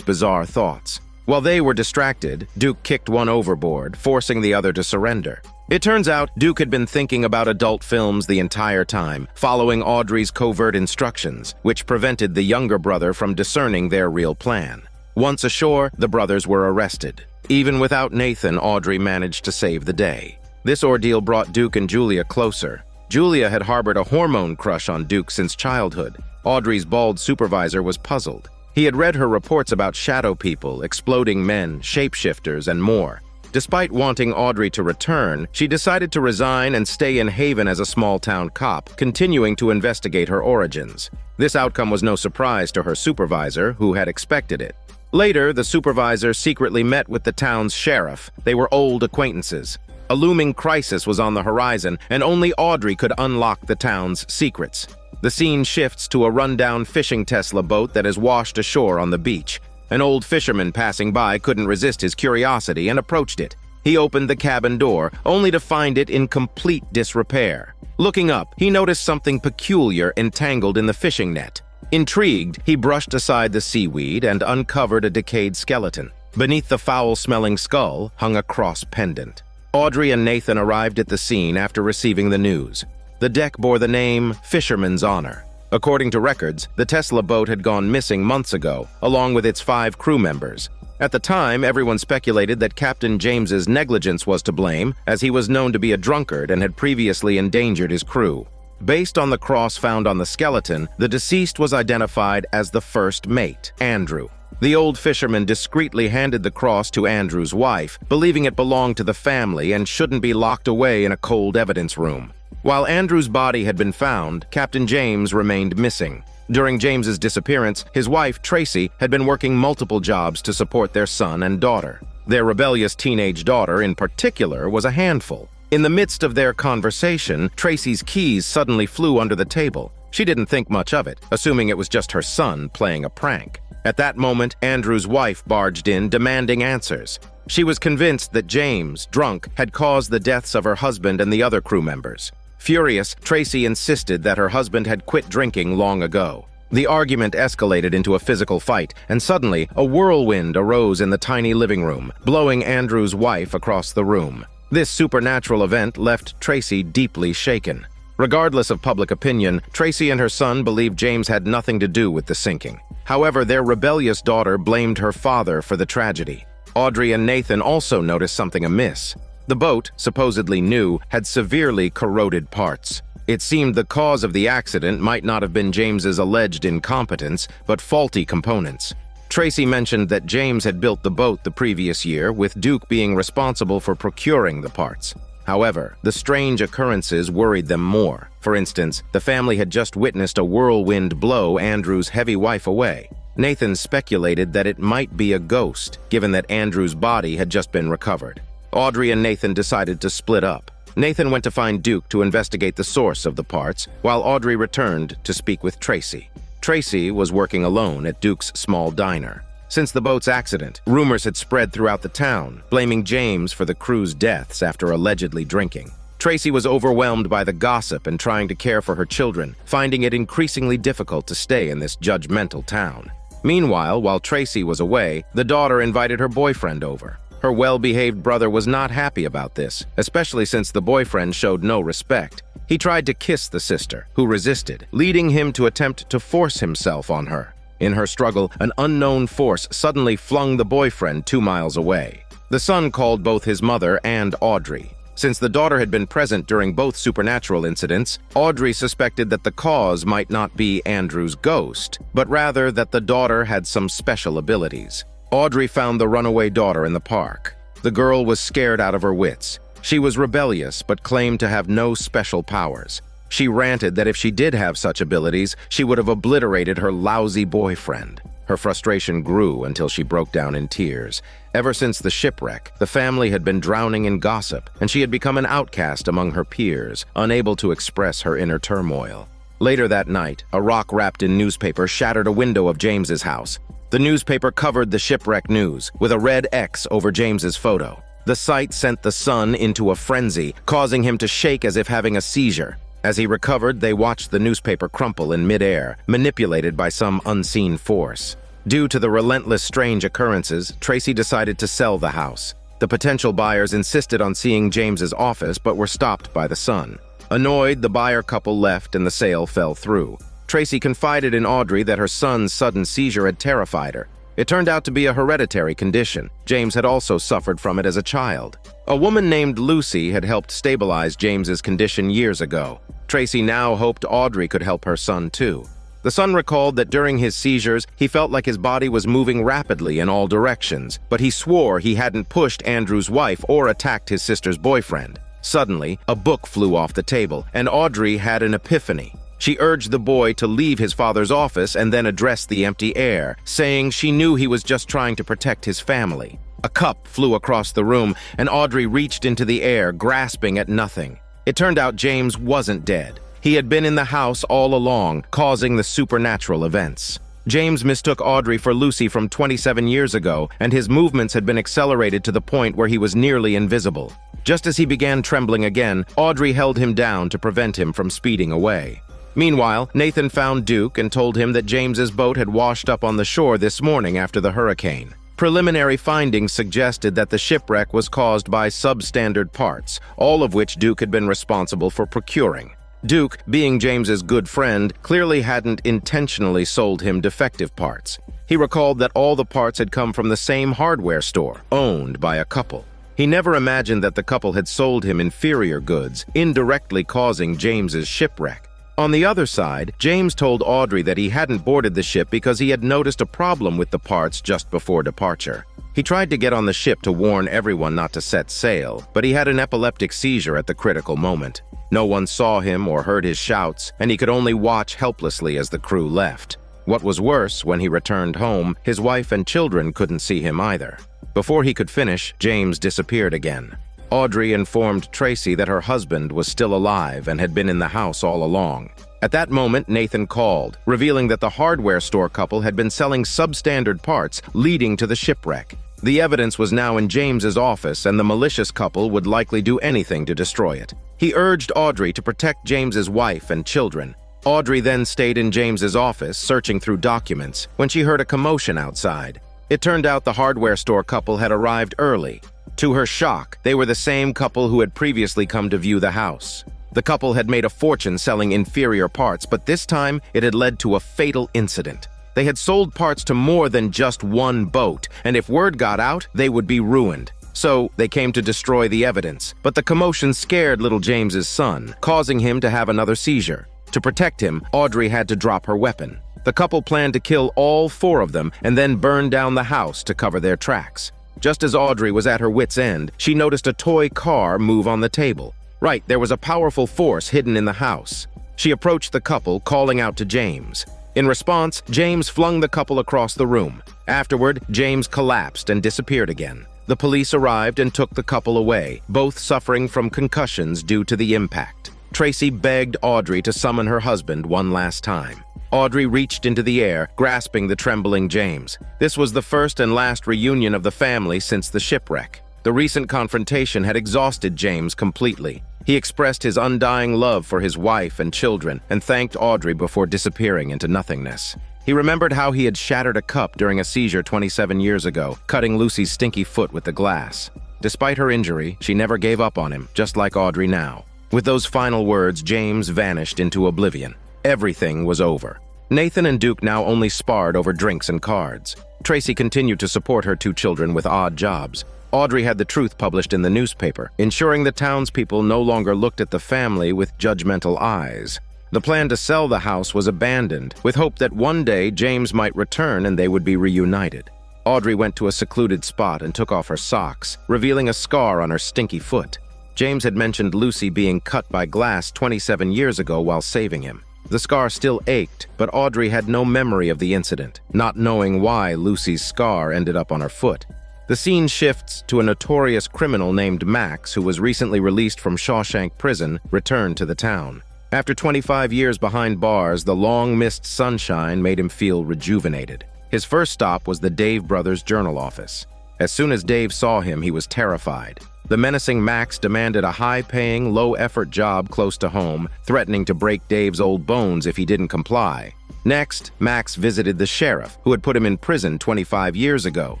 bizarre thoughts. While they were distracted, Duke kicked one overboard, forcing the other to surrender. It turns out Duke had been thinking about adult films the entire time, following Audrey's covert instructions, which prevented the younger brother from discerning their real plan. Once ashore, the brothers were arrested. Even without Nathan, Audrey managed to save the day. This ordeal brought Duke and Julia closer. Julia had harbored a hormone crush on Duke since childhood. Audrey's bald supervisor was puzzled. He had read her reports about shadow people, exploding men, shapeshifters, and more. Despite wanting Audrey to return, she decided to resign and stay in Haven as a small-town cop, continuing to investigate her origins. This outcome was no surprise to her supervisor, who had expected it. Later, the supervisor secretly met with the town's sheriff. They were old acquaintances. A looming crisis was on the horizon, and only Audrey could unlock the town's secrets. The scene shifts to a rundown fishing Tesla boat that is washed ashore on the beach. An old fisherman passing by couldn't resist his curiosity and approached it. He opened the cabin door, only to find it in complete disrepair. Looking up, he noticed something peculiar entangled in the fishing net. Intrigued, he brushed aside the seaweed and uncovered a decayed skeleton. Beneath the foul-smelling skull hung a cross pendant. Audrey and Nathan arrived at the scene after receiving the news. The deck bore the name Fisherman's Honor. According to records, the Tesla boat had gone missing months ago, along with its 5 crew members. At the time, everyone speculated that Captain James's negligence was to blame, as he was known to be a drunkard and had previously endangered his crew. Based on the cross found on the skeleton, the deceased was identified as the first mate, Andrew. The old fisherman discreetly handed the cross to Andrew's wife, believing it belonged to the family and shouldn't be locked away in a cold evidence room. While Andrew's body had been found, Captain James remained missing. During James's disappearance, his wife, Tracy, had been working multiple jobs to support their son and daughter. Their rebellious teenage daughter, in particular, was a handful. In the midst of their conversation, Tracy's keys suddenly flew under the table. She didn't think much of it, assuming it was just her son playing a prank. At that moment, Andrew's wife barged in, demanding answers. She was convinced that James, drunk, had caused the deaths of her husband and the other crew members. Furious, Tracy insisted that her husband had quit drinking long ago. The argument escalated into a physical fight, and suddenly, a whirlwind arose in the tiny living room, blowing Andrew's wife across the room. This supernatural event left Tracy deeply shaken. Regardless of public opinion, Tracy and her son believed James had nothing to do with the sinking. However, their rebellious daughter blamed her father for the tragedy. Audrey and Nathan also noticed something amiss. The boat, supposedly new, had severely corroded parts. It seemed the cause of the accident might not have been James's alleged incompetence, but faulty components. Tracy mentioned that James had built the boat the previous year, with Duke being responsible for procuring the parts. However, the strange occurrences worried them more. For instance, the family had just witnessed a whirlwind blow Andrew's heavy wife away. Nathan speculated that it might be a ghost, given that Andrew's body had just been recovered. Audrey and Nathan decided to split up. Nathan went to find Duke to investigate the source of the parts, while Audrey returned to speak with Tracy. Tracy was working alone at Duke's small diner. Since the boat's accident, rumors had spread throughout the town, blaming James for the crew's deaths after allegedly drinking. Tracy was overwhelmed by the gossip and trying to care for her children, finding it increasingly difficult to stay in this judgmental town. Meanwhile, while Tracy was away, the daughter invited her boyfriend over. Her well-behaved brother was not happy about this, especially since the boyfriend showed no respect. He tried to kiss the sister, who resisted, leading him to attempt to force himself on her. In her struggle, an unknown force suddenly flung the boyfriend 2 miles away. The son called both his mother and Audrey. Since the daughter had been present during both supernatural incidents, Audrey suspected that the cause might not be Andrew's ghost, but rather that the daughter had some special abilities. Audrey found the runaway daughter in the park. The girl was scared out of her wits. She was rebellious but claimed to have no special powers. She ranted that if she did have such abilities, she would have obliterated her lousy boyfriend. Her frustration grew until she broke down in tears. Ever since the shipwreck, the family had been drowning in gossip, and she had become an outcast among her peers, unable to express her inner turmoil. Later that night, a rock wrapped in newspaper shattered a window of James's house. The newspaper covered the shipwreck news, with a red X over James's photo. The sight sent the son into a frenzy, causing him to shake as if having a seizure. As he recovered, they watched the newspaper crumple in midair, manipulated by some unseen force. Due to the relentless strange occurrences, Tracy decided to sell the house. The potential buyers insisted on seeing James's office, but were stopped by the son. Annoyed, the buyer couple left and the sale fell through. Tracy confided in Audrey that her son's sudden seizure had terrified her. It turned out to be a hereditary condition. James had also suffered from it as a child. A woman named Lucy had helped stabilize James's condition years ago. Tracy now hoped Audrey could help her son too. The son recalled that during his seizures, he felt like his body was moving rapidly in all directions, but he swore he hadn't pushed Andrew's wife or attacked his sister's boyfriend. Suddenly, a book flew off the table, and Audrey had an epiphany. She urged the boy to leave his father's office and then address the empty air, saying she knew he was just trying to protect his family. A cup flew across the room, and Audrey reached into the air, grasping at nothing. It turned out James wasn't dead. He had been in the house all along, causing the supernatural events. James mistook Audrey for Lucy from 27 years ago, and his movements had been accelerated to the point where he was nearly invisible. Just as he began trembling again, Audrey held him down to prevent him from speeding away. Meanwhile, Nathan found Duke and told him that James's boat had washed up on the shore this morning after the hurricane. Preliminary findings suggested that the shipwreck was caused by substandard parts, all of which Duke had been responsible for procuring. Duke, being James's good friend, clearly hadn't intentionally sold him defective parts. He recalled that all the parts had come from the same hardware store, owned by a couple. He never imagined that the couple had sold him inferior goods, indirectly causing James's shipwreck. On the other side, James told Audrey that he hadn't boarded the ship because he had noticed a problem with the parts just before departure. He tried to get on the ship to warn everyone not to set sail, but he had an epileptic seizure at the critical moment. No one saw him or heard his shouts, and he could only watch helplessly as the crew left. What was worse, when he returned home, his wife and children couldn't see him either. Before he could finish, James disappeared again. Audrey informed Tracy that her husband was still alive and had been in the house all along. At that moment, Nathan called, revealing that the hardware store couple had been selling substandard parts, leading to the shipwreck. The evidence was now in James's office, and the malicious couple would likely do anything to destroy it. He urged Audrey to protect James's wife and children. Audrey then stayed in James's office, searching through documents, when she heard a commotion outside. It turned out the hardware store couple had arrived early. To her shock, they were the same couple who had previously come to view the house. The couple had made a fortune selling inferior parts, but this time it had led to a fatal incident. They had sold parts to more than just one boat, and if word got out, they would be ruined. So they came to destroy the evidence, but the commotion scared little James's son, causing him to have another seizure. To protect him, Audrey had to drop her weapon. The couple planned to kill all 4 of them and then burn down the house to cover their tracks. Just as Audrey was at her wit's end, she noticed a toy car move on the table. Right, there was a powerful force hidden in the house. She approached the couple, calling out to James. In response, James flung the couple across the room. Afterward, James collapsed and disappeared again. The police arrived and took the couple away, both suffering from concussions due to the impact. Tracy begged Audrey to summon her husband one last time. Audrey reached into the air, grasping the trembling James. This was the first and last reunion of the family since the shipwreck. The recent confrontation had exhausted James completely. He expressed his undying love for his wife and children and thanked Audrey before disappearing into nothingness. He remembered how he had shattered a cup during a seizure 27 years ago, cutting Lucy's stinky foot with the glass. Despite her injury, she never gave up on him, just like Audrey now. With those final words, James vanished into oblivion. Everything was over. Nathan and Duke now only sparred over drinks and cards. Tracy continued to support her two children with odd jobs. Audrey had the truth published in the newspaper, ensuring the townspeople no longer looked at the family with judgmental eyes. The plan to sell the house was abandoned, with hope that one day James might return and they would be reunited. Audrey went to a secluded spot and took off her socks, revealing a scar on her stinky foot. James had mentioned Lucy being cut by glass 27 years ago while saving him. The scar still ached, but Audrey had no memory of the incident, not knowing why Lucy's scar ended up on her foot. The scene shifts to a notorious criminal named Max, who was recently released from Shawshank Prison, returned to the town. After 25 years behind bars, the long-missed sunshine made him feel rejuvenated. His first stop was the Dave Brothers Journal office. As soon as Dave saw him, he was terrified. The menacing Max demanded a high-paying, low-effort job close to home, threatening to break Dave's old bones if he didn't comply. Next, Max visited the sheriff, who had put him in prison 25 years ago.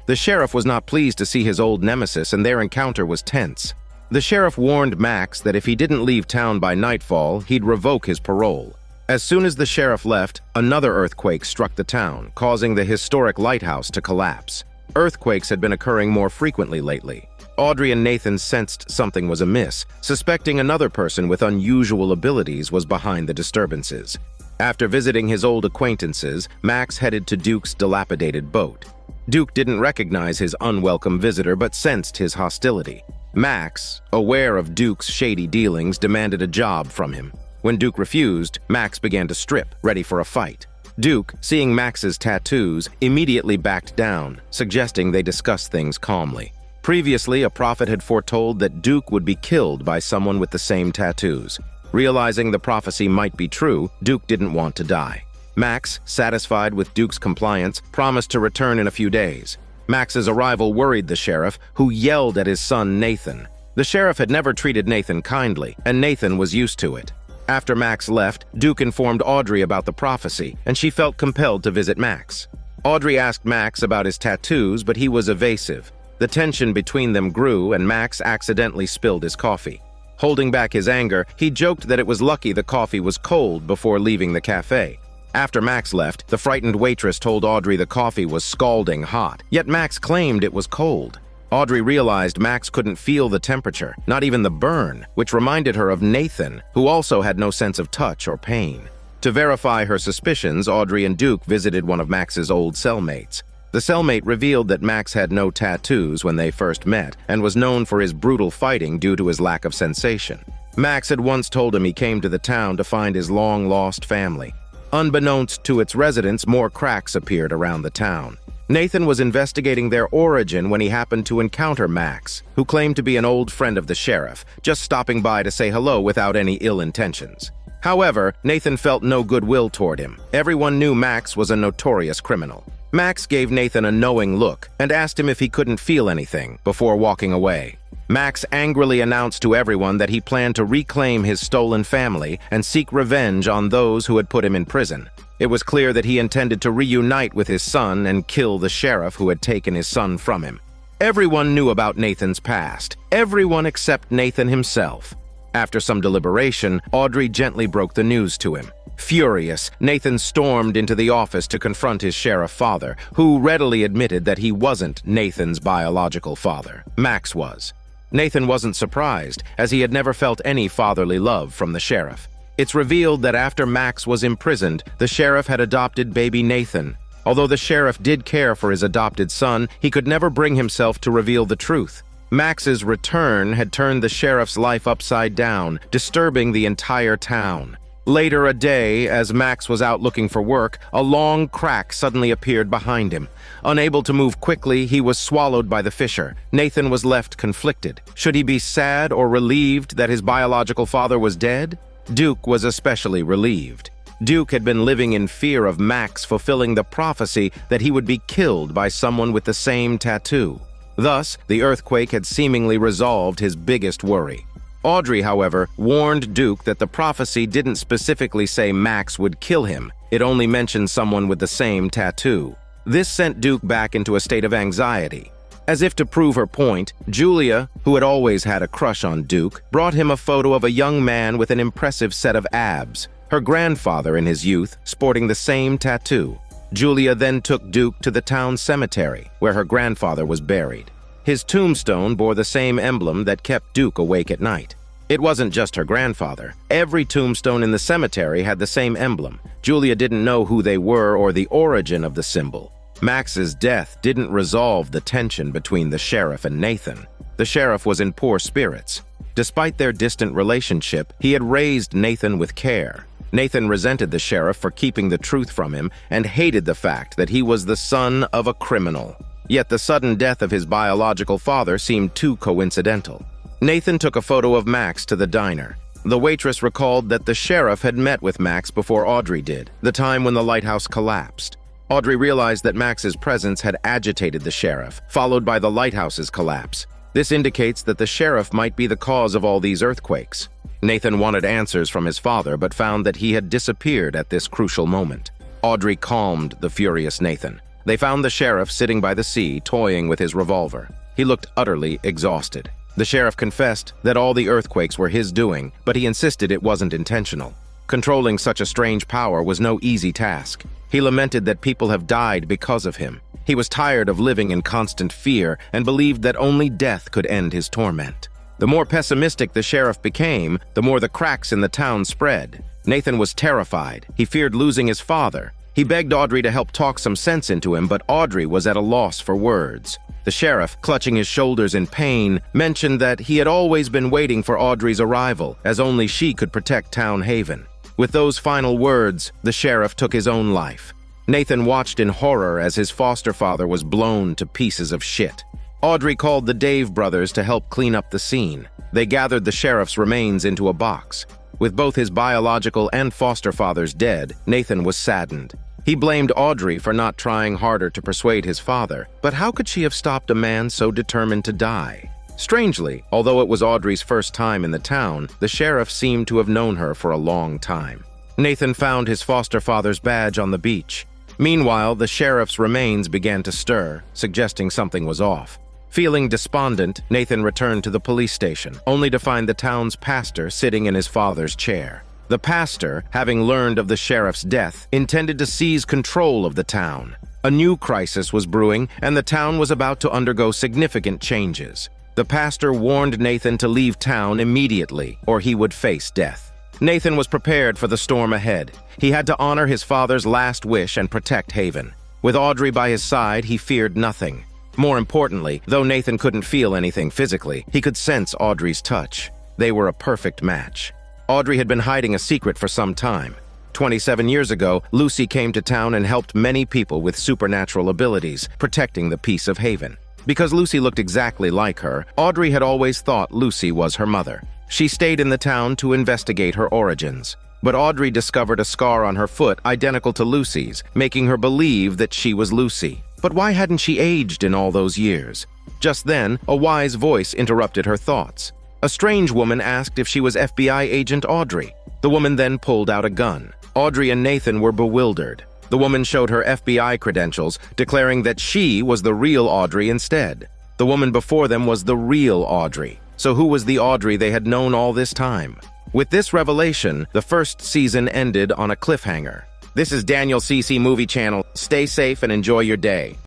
The sheriff was not pleased to see his old nemesis, and their encounter was tense. The sheriff warned Max that if he didn't leave town by nightfall, he'd revoke his parole. As soon as the sheriff left, another earthquake struck the town, causing the historic lighthouse to collapse. Earthquakes had been occurring more frequently lately. Audrey and Nathan sensed something was amiss, suspecting another person with unusual abilities was behind the disturbances. After visiting his old acquaintances, Max headed to Duke's dilapidated boat. Duke didn't recognize his unwelcome visitor but sensed his hostility. Max, aware of Duke's shady dealings, demanded a job from him. When Duke refused, Max began to strip, ready for a fight. Duke, seeing Max's tattoos, immediately backed down, suggesting they discuss things calmly. Previously, a prophet had foretold that Duke would be killed by someone with the same tattoos. Realizing the prophecy might be true, Duke didn't want to die. Max, satisfied with Duke's compliance, promised to return in a few days. Max's arrival worried the sheriff, who yelled at his son Nathan. The sheriff had never treated Nathan kindly, and Nathan was used to it. After Max left, Duke informed Audrey about the prophecy, and she felt compelled to visit Max. Audrey asked Max about his tattoos, but he was evasive. The tension between them grew, and Max accidentally spilled his coffee. Holding back his anger, he joked that it was lucky the coffee was cold before leaving the cafe. After Max left, the frightened waitress told Audrey the coffee was scalding hot, yet Max claimed it was cold. Audrey realized Max couldn't feel the temperature, not even the burn, which reminded her of Nathan, who also had no sense of touch or pain. To verify her suspicions, Audrey and Duke visited one of Max's old cellmates. The cellmate revealed that Max had no tattoos when they first met and was known for his brutal fighting due to his lack of sensation. Max had once told him he came to the town to find his long-lost family. Unbeknownst to its residents, more cracks appeared around the town. Nathan was investigating their origin when he happened to encounter Max, who claimed to be an old friend of the sheriff, just stopping by to say hello without any ill intentions. However, Nathan felt no goodwill toward him. Everyone knew Max was a notorious criminal. Max gave Nathan a knowing look and asked him if he couldn't feel anything before walking away. Max angrily announced to everyone that he planned to reclaim his stolen family and seek revenge on those who had put him in prison. It was clear that he intended to reunite with his son and kill the sheriff who had taken his son from him. Everyone knew about Nathan's past, everyone except Nathan himself. After some deliberation, Audrey gently broke the news to him. Furious, Nathan stormed into the office to confront his sheriff father, who readily admitted that he wasn't Nathan's biological father. Max was. Nathan wasn't surprised, as he had never felt any fatherly love from the sheriff. It's revealed that after Max was imprisoned, the sheriff had adopted baby Nathan. Although the sheriff did care for his adopted son, he could never bring himself to reveal the truth. Max's return had turned the sheriff's life upside down, disturbing the entire town. Later a day, as Max was out looking for work, a long crack suddenly appeared behind him. Unable to move quickly, he was swallowed by the fissure. Nathan was left conflicted. Should he be sad or relieved that his biological father was dead? Duke was especially relieved. Duke had been living in fear of Max fulfilling the prophecy that he would be killed by someone with the same tattoo. Thus, the earthquake had seemingly resolved his biggest worry. Audrey, however, warned Duke that the prophecy didn't specifically say Max would kill him. It only mentioned someone with the same tattoo. This sent Duke back into a state of anxiety. As if to prove her point, Julia, who had always had a crush on Duke, brought him a photo of a young man with an impressive set of abs. Her grandfather in his youth, sporting the same tattoo. Julia then took Duke to the town cemetery, where her grandfather was buried. His tombstone bore the same emblem that kept Duke awake at night. It wasn't just her grandfather. Every tombstone in the cemetery had the same emblem. Julia didn't know who they were or the origin of the symbol. Max's death didn't resolve the tension between the sheriff and Nathan. The sheriff was in poor spirits. Despite their distant relationship, he had raised Nathan with care. Nathan resented the sheriff for keeping the truth from him and hated the fact that he was the son of a criminal. Yet the sudden death of his biological father seemed too coincidental. Nathan took a photo of Max to the diner. The waitress recalled that the sheriff had met with Max before Audrey did, the time when the lighthouse collapsed. Audrey realized that Max's presence had agitated the sheriff, followed by the lighthouse's collapse. This indicates that the sheriff might be the cause of all these earthquakes. Nathan wanted answers from his father, but found that he had disappeared at this crucial moment. Audrey calmed the furious Nathan. They found the sheriff sitting by the sea, toying with his revolver. He looked utterly exhausted. The sheriff confessed that all the earthquakes were his doing, but he insisted it wasn't intentional. Controlling such a strange power was no easy task. He lamented that people have died because of him. He was tired of living in constant fear and believed that only death could end his torment. The more pessimistic the sheriff became, the more the cracks in the town spread. Nathan was terrified. He feared losing his father. He begged Audrey to help talk some sense into him, but Audrey was at a loss for words. The sheriff, clutching his shoulders in pain, mentioned that he had always been waiting for Audrey's arrival, as only she could protect Town Haven. With those final words, the sheriff took his own life. Nathan watched in horror as his foster father was blown to pieces of shit. Audrey called the Dave brothers to help clean up the scene. They gathered the sheriff's remains into a box. With both his biological and foster fathers dead, Nathan was saddened. He blamed Audrey for not trying harder to persuade his father, but how could she have stopped a man so determined to die? Strangely, although it was Audrey's first time in the town, the sheriff seemed to have known her for a long time. Nathan found his foster father's badge on the beach. Meanwhile, the sheriff's remains began to stir, suggesting something was off. Feeling despondent, Nathan returned to the police station, only to find the town's pastor sitting in his father's chair. The pastor, having learned of the sheriff's death, intended to seize control of the town. A new crisis was brewing, and the town was about to undergo significant changes. The pastor warned Nathan to leave town immediately, or he would face death. Nathan was prepared for the storm ahead. He had to honor his father's last wish and protect Haven. With Audrey by his side, he feared nothing. More importantly, though Nathan couldn't feel anything physically, he could sense Audrey's touch. They were a perfect match. Audrey had been hiding a secret for some time. 27 years ago, Lucy came to town and helped many people with supernatural abilities, protecting the peace of Haven. Because Lucy looked exactly like her, Audrey had always thought Lucy was her mother. She stayed in the town to investigate her origins. But Audrey discovered a scar on her foot identical to Lucy's, making her believe that she was Lucy. But why hadn't she aged in all those years? Just then, a wise voice interrupted her thoughts. A strange woman asked if she was FBI agent Audrey. The woman then pulled out a gun. Audrey and Nathan were bewildered. The woman showed her FBI credentials, declaring that she was the real Audrey instead. The woman before them was the real Audrey. So who was the Audrey they had known all this time? With this revelation, the first season ended on a cliffhanger. This is Daniel CC Movie Channel. Stay safe and enjoy your day.